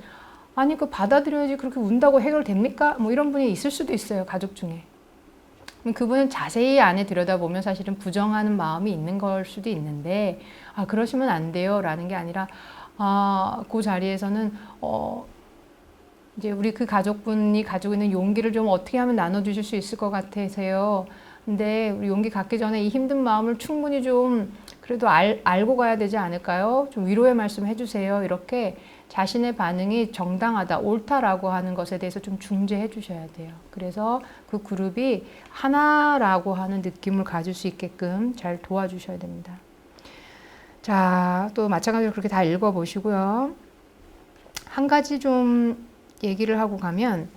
아니 그 받아들여야지 그렇게 운다고 해결됩니까? 뭐 이런 분이 있을 수도 있어요, 가족 중에. 그분은 자세히 안에 들여다보면 사실은 부정하는 마음이 있는 걸 수도 있는데 그러시면 안 돼요 라는 게 아니라 그 자리에서는 이제 우리 그 가족분이 가지고 있는 용기를 좀 어떻게 하면 나눠주실 수 있을 것 같으세요. 근데 우리 용기 갖기 전에 이 힘든 마음을 충분히 좀 그래도 알고 가야 되지 않을까요? 좀 위로의 말씀 해주세요. 이렇게 자신의 반응이 정당하다, 옳다라고 하는 것에 대해서 좀 중재해 주셔야 돼요. 그래서 그 그룹이 하나라고 하는 느낌을 가질 수 있게끔 잘 도와주셔야 됩니다. 자, 또 마찬가지로 그렇게 다 읽어보시고요. 한 가지 좀 얘기를 하고 가면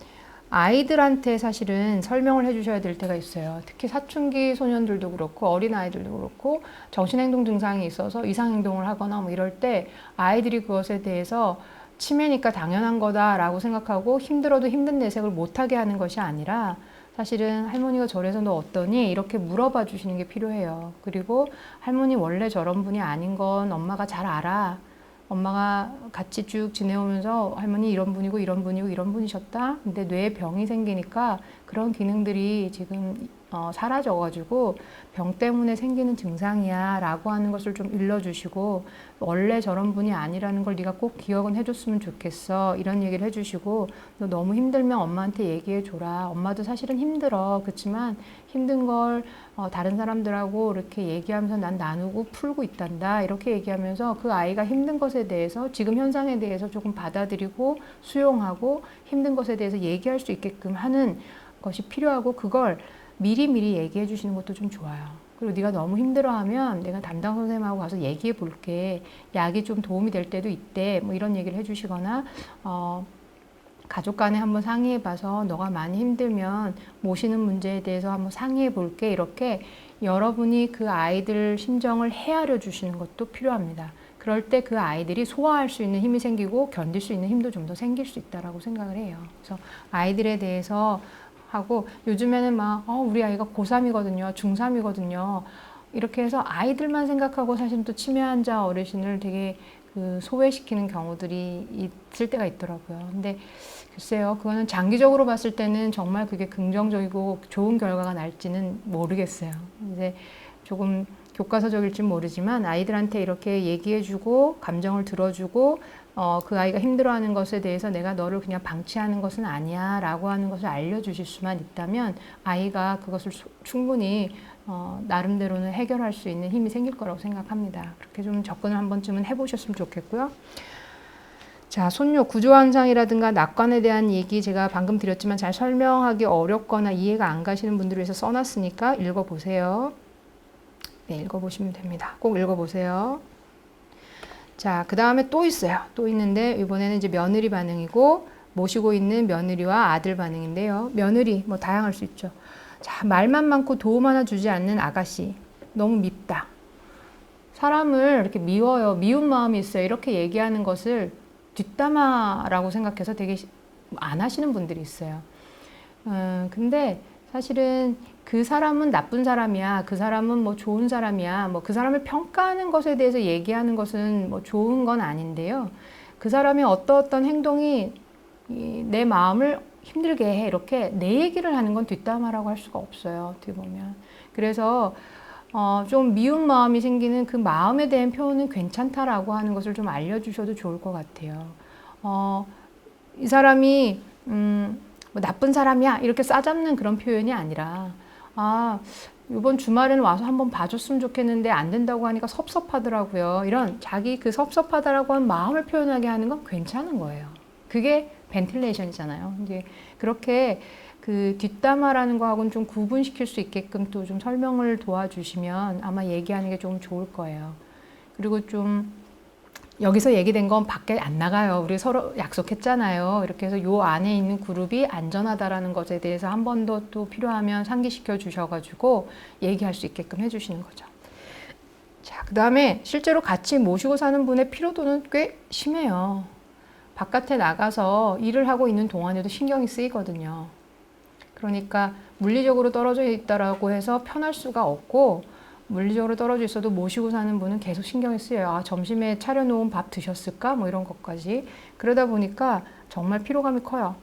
아이들한테 사실은 설명을 해주셔야 될 때가 있어요. 특히 사춘기 소년들도 그렇고 어린아이들도 그렇고 정신행동 증상이 있어서 이상행동을 하거나 뭐 이럴 때 아이들이 그것에 대해서 치매니까 당연한 거다라고 생각하고 힘들어도 힘든 내색을 못하게 하는 것이 아니라 사실은 할머니가 저래서 너 어떠니? 이렇게 물어봐 주시는 게 필요해요. 그리고 할머니 원래 저런 분이 아닌 건 엄마가 잘 알아. 엄마가 같이 쭉 지내오면서 할머니 이런 분이고 이런 분이고 이런 분이셨다. 근데 뇌에 병이 생기니까 그런 기능들이 지금 사라져가지고 병 때문에 생기는 증상이야 라고 하는 것을 좀 일러주시고 원래 저런 분이 아니라는 걸 네가 꼭 기억은 해줬으면 좋겠어 이런 얘기를 해주시고 너 너무 힘들면 엄마한테 얘기해줘라. 엄마도 사실은 힘들어. 그렇지만 힘든 걸 다른 사람들하고 이렇게 얘기하면서 난 나누고 풀고 있단다. 이렇게 얘기하면서 그 아이가 힘든 것에 대해서 지금 현상에 대해서 조금 받아들이고 수용하고 힘든 것에 대해서 얘기할 수 있게끔 하는 것이 필요하고 그걸 미리미리 얘기해 주시는 것도 좀 좋아요. 그리고 네가 너무 힘들어하면 내가 담당 선생님하고 가서 얘기해 볼게. 약이 좀 도움이 될 때도 있대. 뭐 이런 얘기를 해주시거나 가족 간에 한번 상의해 봐서 너가 많이 힘들면 모시는 문제에 대해서 한번 상의해 볼게. 이렇게 여러분이 그 아이들 심정을 헤아려 주시는 것도 필요합니다. 그럴 때 그 아이들이 소화할 수 있는 힘이 생기고 견딜 수 있는 힘도 좀 더 생길 수 있다라고 생각을 해요. 그래서 아이들에 대해서 하고, 요즘에는 막 우리 아이가 고3이거든요. 중3이거든요. 이렇게 해서 아이들만 생각하고 사실 또 치매 환자 어르신을 되게 소외시키는 경우들이 있을 때가 있더라고요. 근데 글쎄요, 그거는 장기적으로 봤을 때는 정말 그게 긍정적이고 좋은 결과가 날지는 모르겠어요. 이제 조금 교과서적일지 모르지만 아이들한테 이렇게 얘기해주고 감정을 들어주고 그 아이가 힘들어하는 것에 대해서 내가 너를 그냥 방치하는 것은 아니야 라고 하는 것을 알려주실 수만 있다면 아이가 그것을 충분히 나름대로는 해결할 수 있는 힘이 생길 거라고 생각합니다. 그렇게 좀 접근을 한 번쯤은 해보셨으면 좋겠고요. 자, 손요 구조환상이라든가 낙관에 대한 얘기 제가 방금 드렸지만 잘 설명하기 어렵거나 이해가 안 가시는 분들을 위해서 써놨으니까 읽어보세요. 네, 읽어보시면 됩니다. 꼭 읽어보세요. 자, 그 다음에 또 있어요. 또 있는데 이번에는 이제 며느리 반응이고 모시고 있는 며느리와 아들 반응인데요. 며느리 뭐 다양할 수 있죠. 자, 말만 많고 도움 하나 주지 않는 아가씨. 너무 밉다. 사람을 이렇게 미워요. 미운 마음이 있어요. 이렇게 얘기하는 것을 뒷담화라고 생각해서 되게 안 하시는 분들이 있어요. 근데 사실은 그 사람은 나쁜 사람이야. 그 사람은 뭐 좋은 사람이야. 뭐 그 사람을 평가하는 것에 대해서 얘기하는 것은 뭐 좋은 건 아닌데요. 그 사람의 어떤 행동이 내 마음을 힘들게 해. 이렇게 내 얘기를 하는 건 뒷담화라고 할 수가 없어요. 어떻게 보면. 그래서 좀 미운 마음이 생기는 그 마음에 대한 표현은 괜찮다라고 하는 것을 좀 알려주셔도 좋을 것 같아요. 이 사람이 뭐 나쁜 사람이야 이렇게 싸잡는 그런 표현이 아니라 이번 주말에는 와서 한번 봐줬으면 좋겠는데 안 된다고 하니까 섭섭하더라고요. 이런 자기 그 섭섭하다라고 하는 마음을 표현하게 하는 건 괜찮은 거예요. 그게 벤틸레이션이잖아요. 이제 그렇게 그 뒷담화라는 거하고는 좀 구분시킬 수 있게끔 또 좀 설명을 도와주시면 아마 얘기하는 게 좀 좋을 거예요. 그리고 좀 여기서 얘기된 건 밖에 안 나가요. 우리 서로 약속했잖아요. 이렇게 해서 요 안에 있는 그룹이 안전하다라는 것에 대해서 한 번 더 또 필요하면 상기시켜 주셔가지고 얘기할 수 있게끔 해주시는 거죠. 자, 그 다음에 실제로 같이 모시고 사는 분의 피로도는 꽤 심해요. 바깥에 나가서 일을 하고 있는 동안에도 신경이 쓰이거든요. 그러니까 물리적으로 떨어져 있다라고 해서 편할 수가 없고, 물리적으로 떨어져 있어도 모시고 사는 분은 계속 신경이 쓰여요. 점심에 차려놓은 밥 드셨을까? 뭐 이런 것까지. 그러다 보니까 정말 피로감이 커요.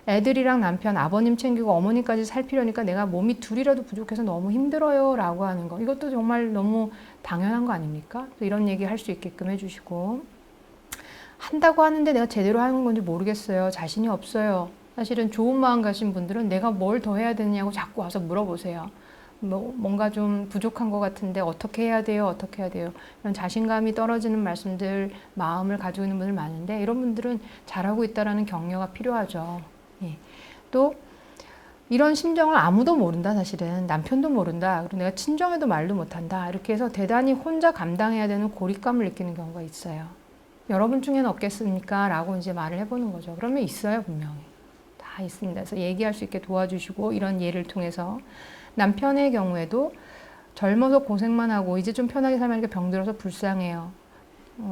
애들이랑 남편, 아버님 챙기고 어머니까지 살피려니까 내가 몸이 둘이라도 부족해서 너무 힘들어요 라고 하는 거. 이것도 정말 너무 당연한 거 아닙니까? 이런 얘기 할 수 있게끔 해주시고, 한다고 하는데 내가 제대로 하는 건지 모르겠어요. 자신이 없어요. 사실은 좋은 마음 가신 분들은 내가 뭘 더 해야 되느냐고 자꾸 와서 물어보세요. 뭔가 좀 부족한 것 같은데 어떻게 해야 돼요? 어떻게 해야 돼요? 이런 자신감이 떨어지는 말씀들, 마음을 가지고 있는 분들 많은데 이런 분들은 잘하고 있다라는 격려가 필요하죠. 예. 또 이런 심정을 아무도 모른다. 사실은 남편도 모른다. 그리고 내가 친정에도 말도 못한다. 이렇게 해서 대단히 혼자 감당해야 되는 고립감을 느끼는 경우가 있어요. 여러분 중에는 없겠습니까? 라고 이제 말을 해보는 거죠. 그러면 있어요, 분명히. 다 있습니다. 그래서 얘기할 수 있게 도와주시고 이런 예를 통해서 남편의 경우에도 젊어서 고생만 하고 이제 좀 편하게 살면 이렇게 병들어서 불쌍해요.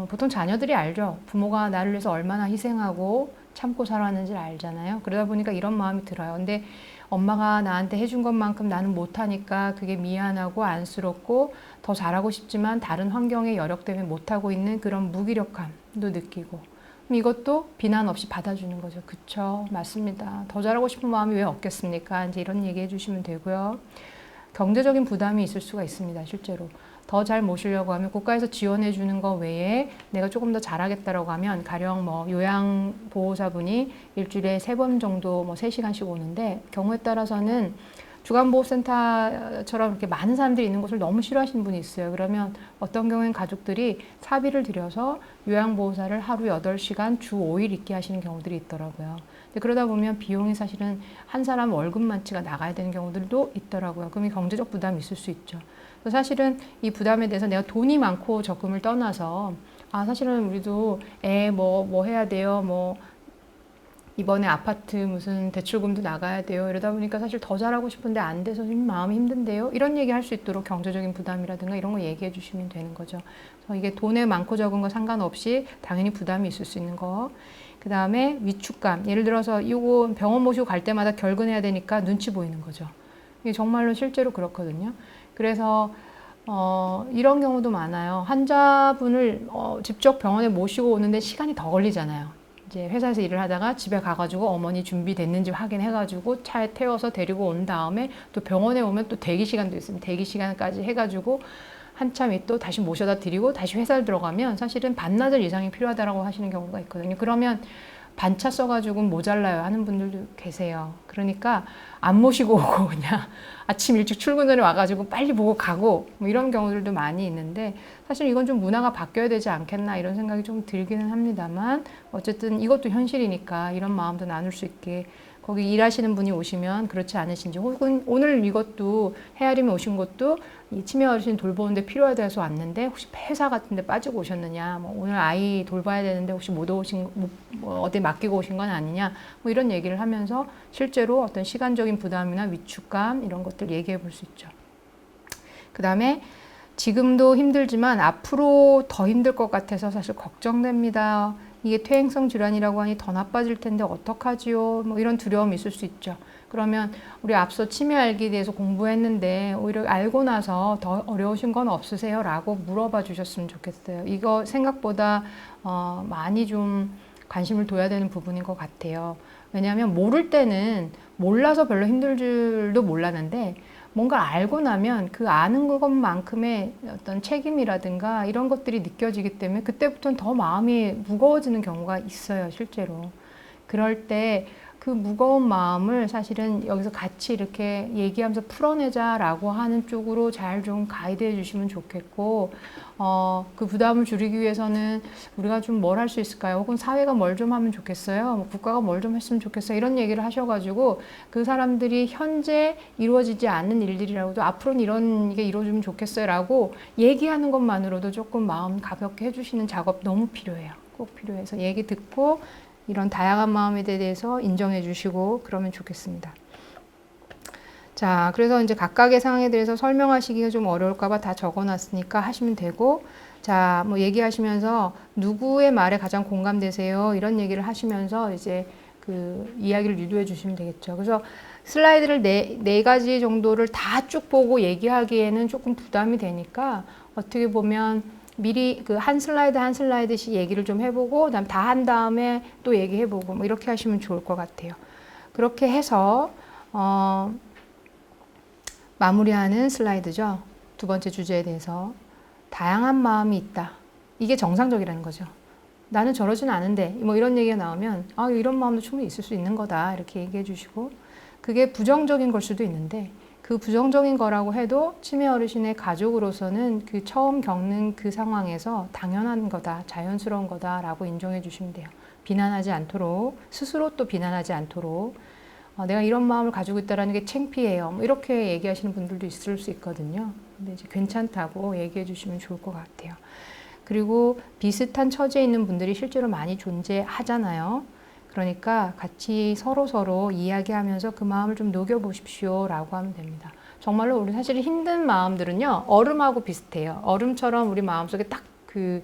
보통 자녀들이 알죠. 부모가 나를 위해서 얼마나 희생하고 참고 살아왔는지를 알잖아요. 그러다 보니까 이런 마음이 들어요. 근데 엄마가 나한테 해준 것만큼 나는 못하니까 그게 미안하고 안쓰럽고 더 잘하고 싶지만 다른 환경의 여력 때문에 못하고 있는 그런 무기력함도 느끼고, 이것도 비난 없이 받아주는 거죠. 그쵸? 맞습니다. 더 잘하고 싶은 마음이 왜 없겠습니까? 이제 이런 얘기 해주시면 되고요. 경제적인 부담이 있을 수가 있습니다. 실제로. 더 잘 모시려고 하면 국가에서 지원해 주는 거 외에 내가 조금 더 잘하겠다라고 하면 가령 뭐 요양보호사분이 일주일에 3번 정도 뭐 3시간씩 오는데 경우에 따라서는 주간보호센터처럼 이렇게 많은 사람들이 있는 곳을 너무 싫어하시는 분이 있어요. 그러면 어떤 경우에는 가족들이 사비를 들여서 요양보호사를 하루 8시간 주 5일 있게 하시는 경우들이 있더라고요. 근데 그러다 보면 비용이 사실은 한 사람 월급만치가 나가야 되는 경우들도 있더라고요. 그럼 경제적 부담이 있을 수 있죠. 그래서 사실은 이 부담에 대해서 내가 돈이 많고 적금을 떠나서 사실은 우리도 뭐 해야 돼요. 뭐 이번에 아파트 무슨 대출금도 나가야 돼요. 이러다 보니까 사실 더 잘하고 싶은데 안 돼서 좀 마음이 힘든데요. 이런 얘기 할 수 있도록 경제적인 부담이라든가 이런 거 얘기해 주시면 되는 거죠. 그래서 이게 돈에 많고 적은 거 상관없이 당연히 부담이 있을 수 있는 거. 그 다음에 위축감. 예를 들어서 이거 병원 모시고 갈 때마다 결근해야 되니까 눈치 보이는 거죠. 이게 정말로 실제로 그렇거든요. 그래서 이런 경우도 많아요. 환자분을 직접 병원에 모시고 오는데 시간이 더 걸리잖아요. 이제 회사에서 일을 하다가 집에 가가지고 어머니 준비됐는지 확인해가지고 차에 태워서 데리고 온 다음에 또 병원에 오면 또 대기 시간도 있습니다. 대기 시간까지 해가지고 한참 또 다시 모셔다 드리고 다시 회사를 들어가면 사실은 반나절 이상이 필요하다고 하시는 경우가 있거든요. 그러면 반차 써가지고 모자라요 하는 분들도 계세요. 그러니까 안 모시고 오고 그냥 아침 일찍 출근 전에 와가지고 빨리 보고 가고 뭐 이런 경우들도 많이 있는데 사실 이건 좀 문화가 바뀌어야 되지 않겠나 이런 생각이 좀 들기는 합니다만 어쨌든 이것도 현실이니까 이런 마음도 나눌 수 있게 거기 일하시는 분이 오시면 그렇지 않으신지 혹은 오늘 이것도 헤아림에 오신 것도 이 치매 어르신 돌보는데 필요해서 왔는데 혹시 회사 같은 데 빠지고 오셨느냐 뭐 오늘 아이 돌봐야 되는데 혹시 못 오신 뭐 어디 맡기고 오신 건 아니냐 뭐 이런 얘기를 하면서 실제로 어떤 시간적인 부담이나 위축감 이런 것들 얘기해 볼 수 있죠. 그 다음에 지금도 힘들지만 앞으로 더 힘들 것 같아서 사실 걱정됩니다. 이게 퇴행성 질환이라고 하니 더 나빠질 텐데 어떡하지요? 뭐 이런 두려움이 있을 수 있죠. 그러면 우리 앞서 치매 알기에 대해서 공부했는데 오히려 알고 나서 더 어려우신 건 없으세요? 라고 물어봐 주셨으면 좋겠어요. 이거 생각보다 많이 좀 관심을 둬야 되는 부분인 것 같아요. 왜냐하면 모를 때는 몰라서 별로 힘들 줄도 몰랐는데 뭔가 알고 나면 그 아는 것만큼의 어떤 책임이라든가 이런 것들이 느껴지기 때문에 그때부터는 더 마음이 무거워지는 경우가 있어요, 실제로. 그럴 때 그 무거운 마음을 사실은 여기서 같이 이렇게 얘기하면서 풀어내자라고 하는 쪽으로 잘 좀 가이드해 주시면 좋겠고, 그 부담을 줄이기 위해서는 우리가 좀 뭘 할 수 있을까요? 혹은 사회가 뭘 좀 하면 좋겠어요? 뭐 국가가 뭘 좀 했으면 좋겠어요? 이런 얘기를 하셔가지고 그 사람들이 현재 이루어지지 않는 일들이라고도 앞으로는 이런 게 이루어지면 좋겠어요 라고 얘기하는 것만으로도 조금 마음 가볍게 해주시는 작업 너무 필요해요. 꼭 필요해서 얘기 듣고 이런 다양한 마음에 대해서 인정해 주시고 그러면 좋겠습니다. 자, 그래서 이제 각각의 상황에 대해서 설명하시기가 좀 어려울까봐 다 적어놨으니까 하시면 되고, 자, 뭐 얘기하시면서 누구의 말에 가장 공감되세요? 이런 얘기를 하시면서 이제 그 이야기를 유도해 주시면 되겠죠. 그래서 슬라이드를 네 가지 정도를 다 쭉 보고 얘기하기에는 조금 부담이 되니까 어떻게 보면 미리 그 한 슬라이드 한 슬라이드씩 얘기를 좀 해보고 그다음 다 한 다음에 또 얘기해보고 뭐 이렇게 하시면 좋을 것 같아요. 그렇게 해서 마무리하는 슬라이드죠. 두 번째 주제에 대해서 다양한 마음이 있다. 이게 정상적이라는 거죠. 나는 저러진 않은데 뭐 이런 얘기가 나오면 이런 마음도 충분히 있을 수 있는 거다 이렇게 얘기해 주시고 그게 부정적인 걸 수도 있는데 그 부정적인 거라고 해도 치매 어르신의 가족으로서는 그 처음 겪는 그 상황에서 당연한 거다, 자연스러운 거다라고 인정해 주시면 돼요. 비난하지 않도록, 스스로 또 비난하지 않도록 내가 이런 마음을 가지고 있다는 게 창피해요. 뭐 이렇게 얘기하시는 분들도 있을 수 있거든요. 근데 이제 괜찮다고 얘기해 주시면 좋을 것 같아요. 그리고 비슷한 처지에 있는 분들이 실제로 많이 존재하잖아요. 그러니까 같이 서로 이야기하면서 그 마음을 좀 녹여보십시오 라고 하면 됩니다. 정말로 우리 사실 힘든 마음들은요 얼음하고 비슷해요. 얼음처럼 우리 마음속에 딱 그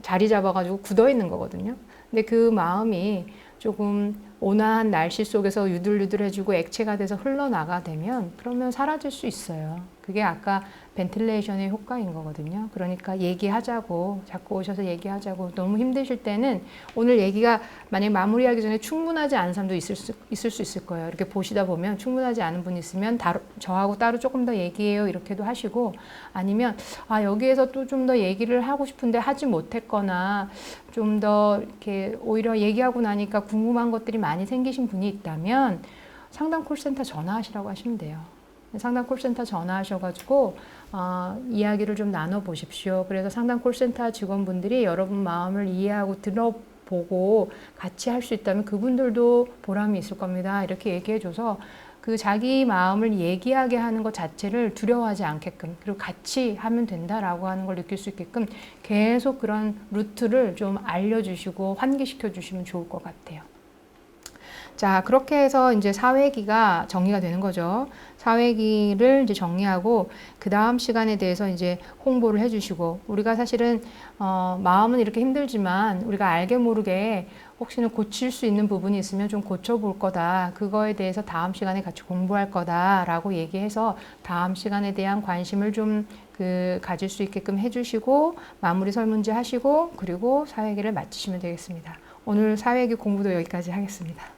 자리 잡아가지고 굳어 있는 거거든요. 근데 그 마음이 조금 온화한 날씨 속에서 유들유들해지고 액체가 돼서 흘러나가 되면 그러면 사라질 수 있어요. 그게 아까 벤틸레이션의 효과인 거거든요. 그러니까 얘기하자고 자꾸 오셔서 얘기하자고 너무 힘드실 때는 오늘 얘기가 만약에 마무리하기 전에 충분하지 않은 사람도 있을 수 있을 거예요. 이렇게 보시다 보면 충분하지 않은 분이 있으면 저하고 따로 조금 더 얘기해요 이렇게도 하시고 아니면 여기에서 또 좀 더 얘기를 하고 싶은데 하지 못했거나 좀 더 이렇게 오히려 얘기하고 나니까 궁금한 것들이 많이 생기신 분이 있다면 상담 콜센터 전화하시라고 하시면 돼요. 상담 콜센터 전화하셔가지고 이야기를 좀 나눠보십시오. 그래서 상담 콜센터 직원분들이 여러분 마음을 이해하고 들어보고 같이 할 수 있다면 그분들도 보람이 있을 겁니다. 이렇게 얘기해줘서 그 자기 마음을 얘기하게 하는 것 자체를 두려워하지 않게끔, 그리고 같이 하면 된다라고 하는 걸 느낄 수 있게끔 계속 그런 루트를 좀 알려주시고 환기시켜 주시면 좋을 것 같아요. 자, 그렇게 해서 이제 사회기가 정리가 되는 거죠. 사회기를 이제 정리하고 그 다음 시간에 대해서 이제 홍보를 해주시고, 우리가 사실은 마음은 이렇게 힘들지만 우리가 알게 모르게 혹시나 고칠 수 있는 부분이 있으면 좀 고쳐볼 거다. 그거에 대해서 다음 시간에 같이 공부할 거다라고 얘기해서 다음 시간에 대한 관심을 좀 가질 수 있게끔 해주시고 마무리 설문지 하시고 그리고 사회기를 마치시면 되겠습니다. 오늘 사회기 공부도 여기까지 하겠습니다.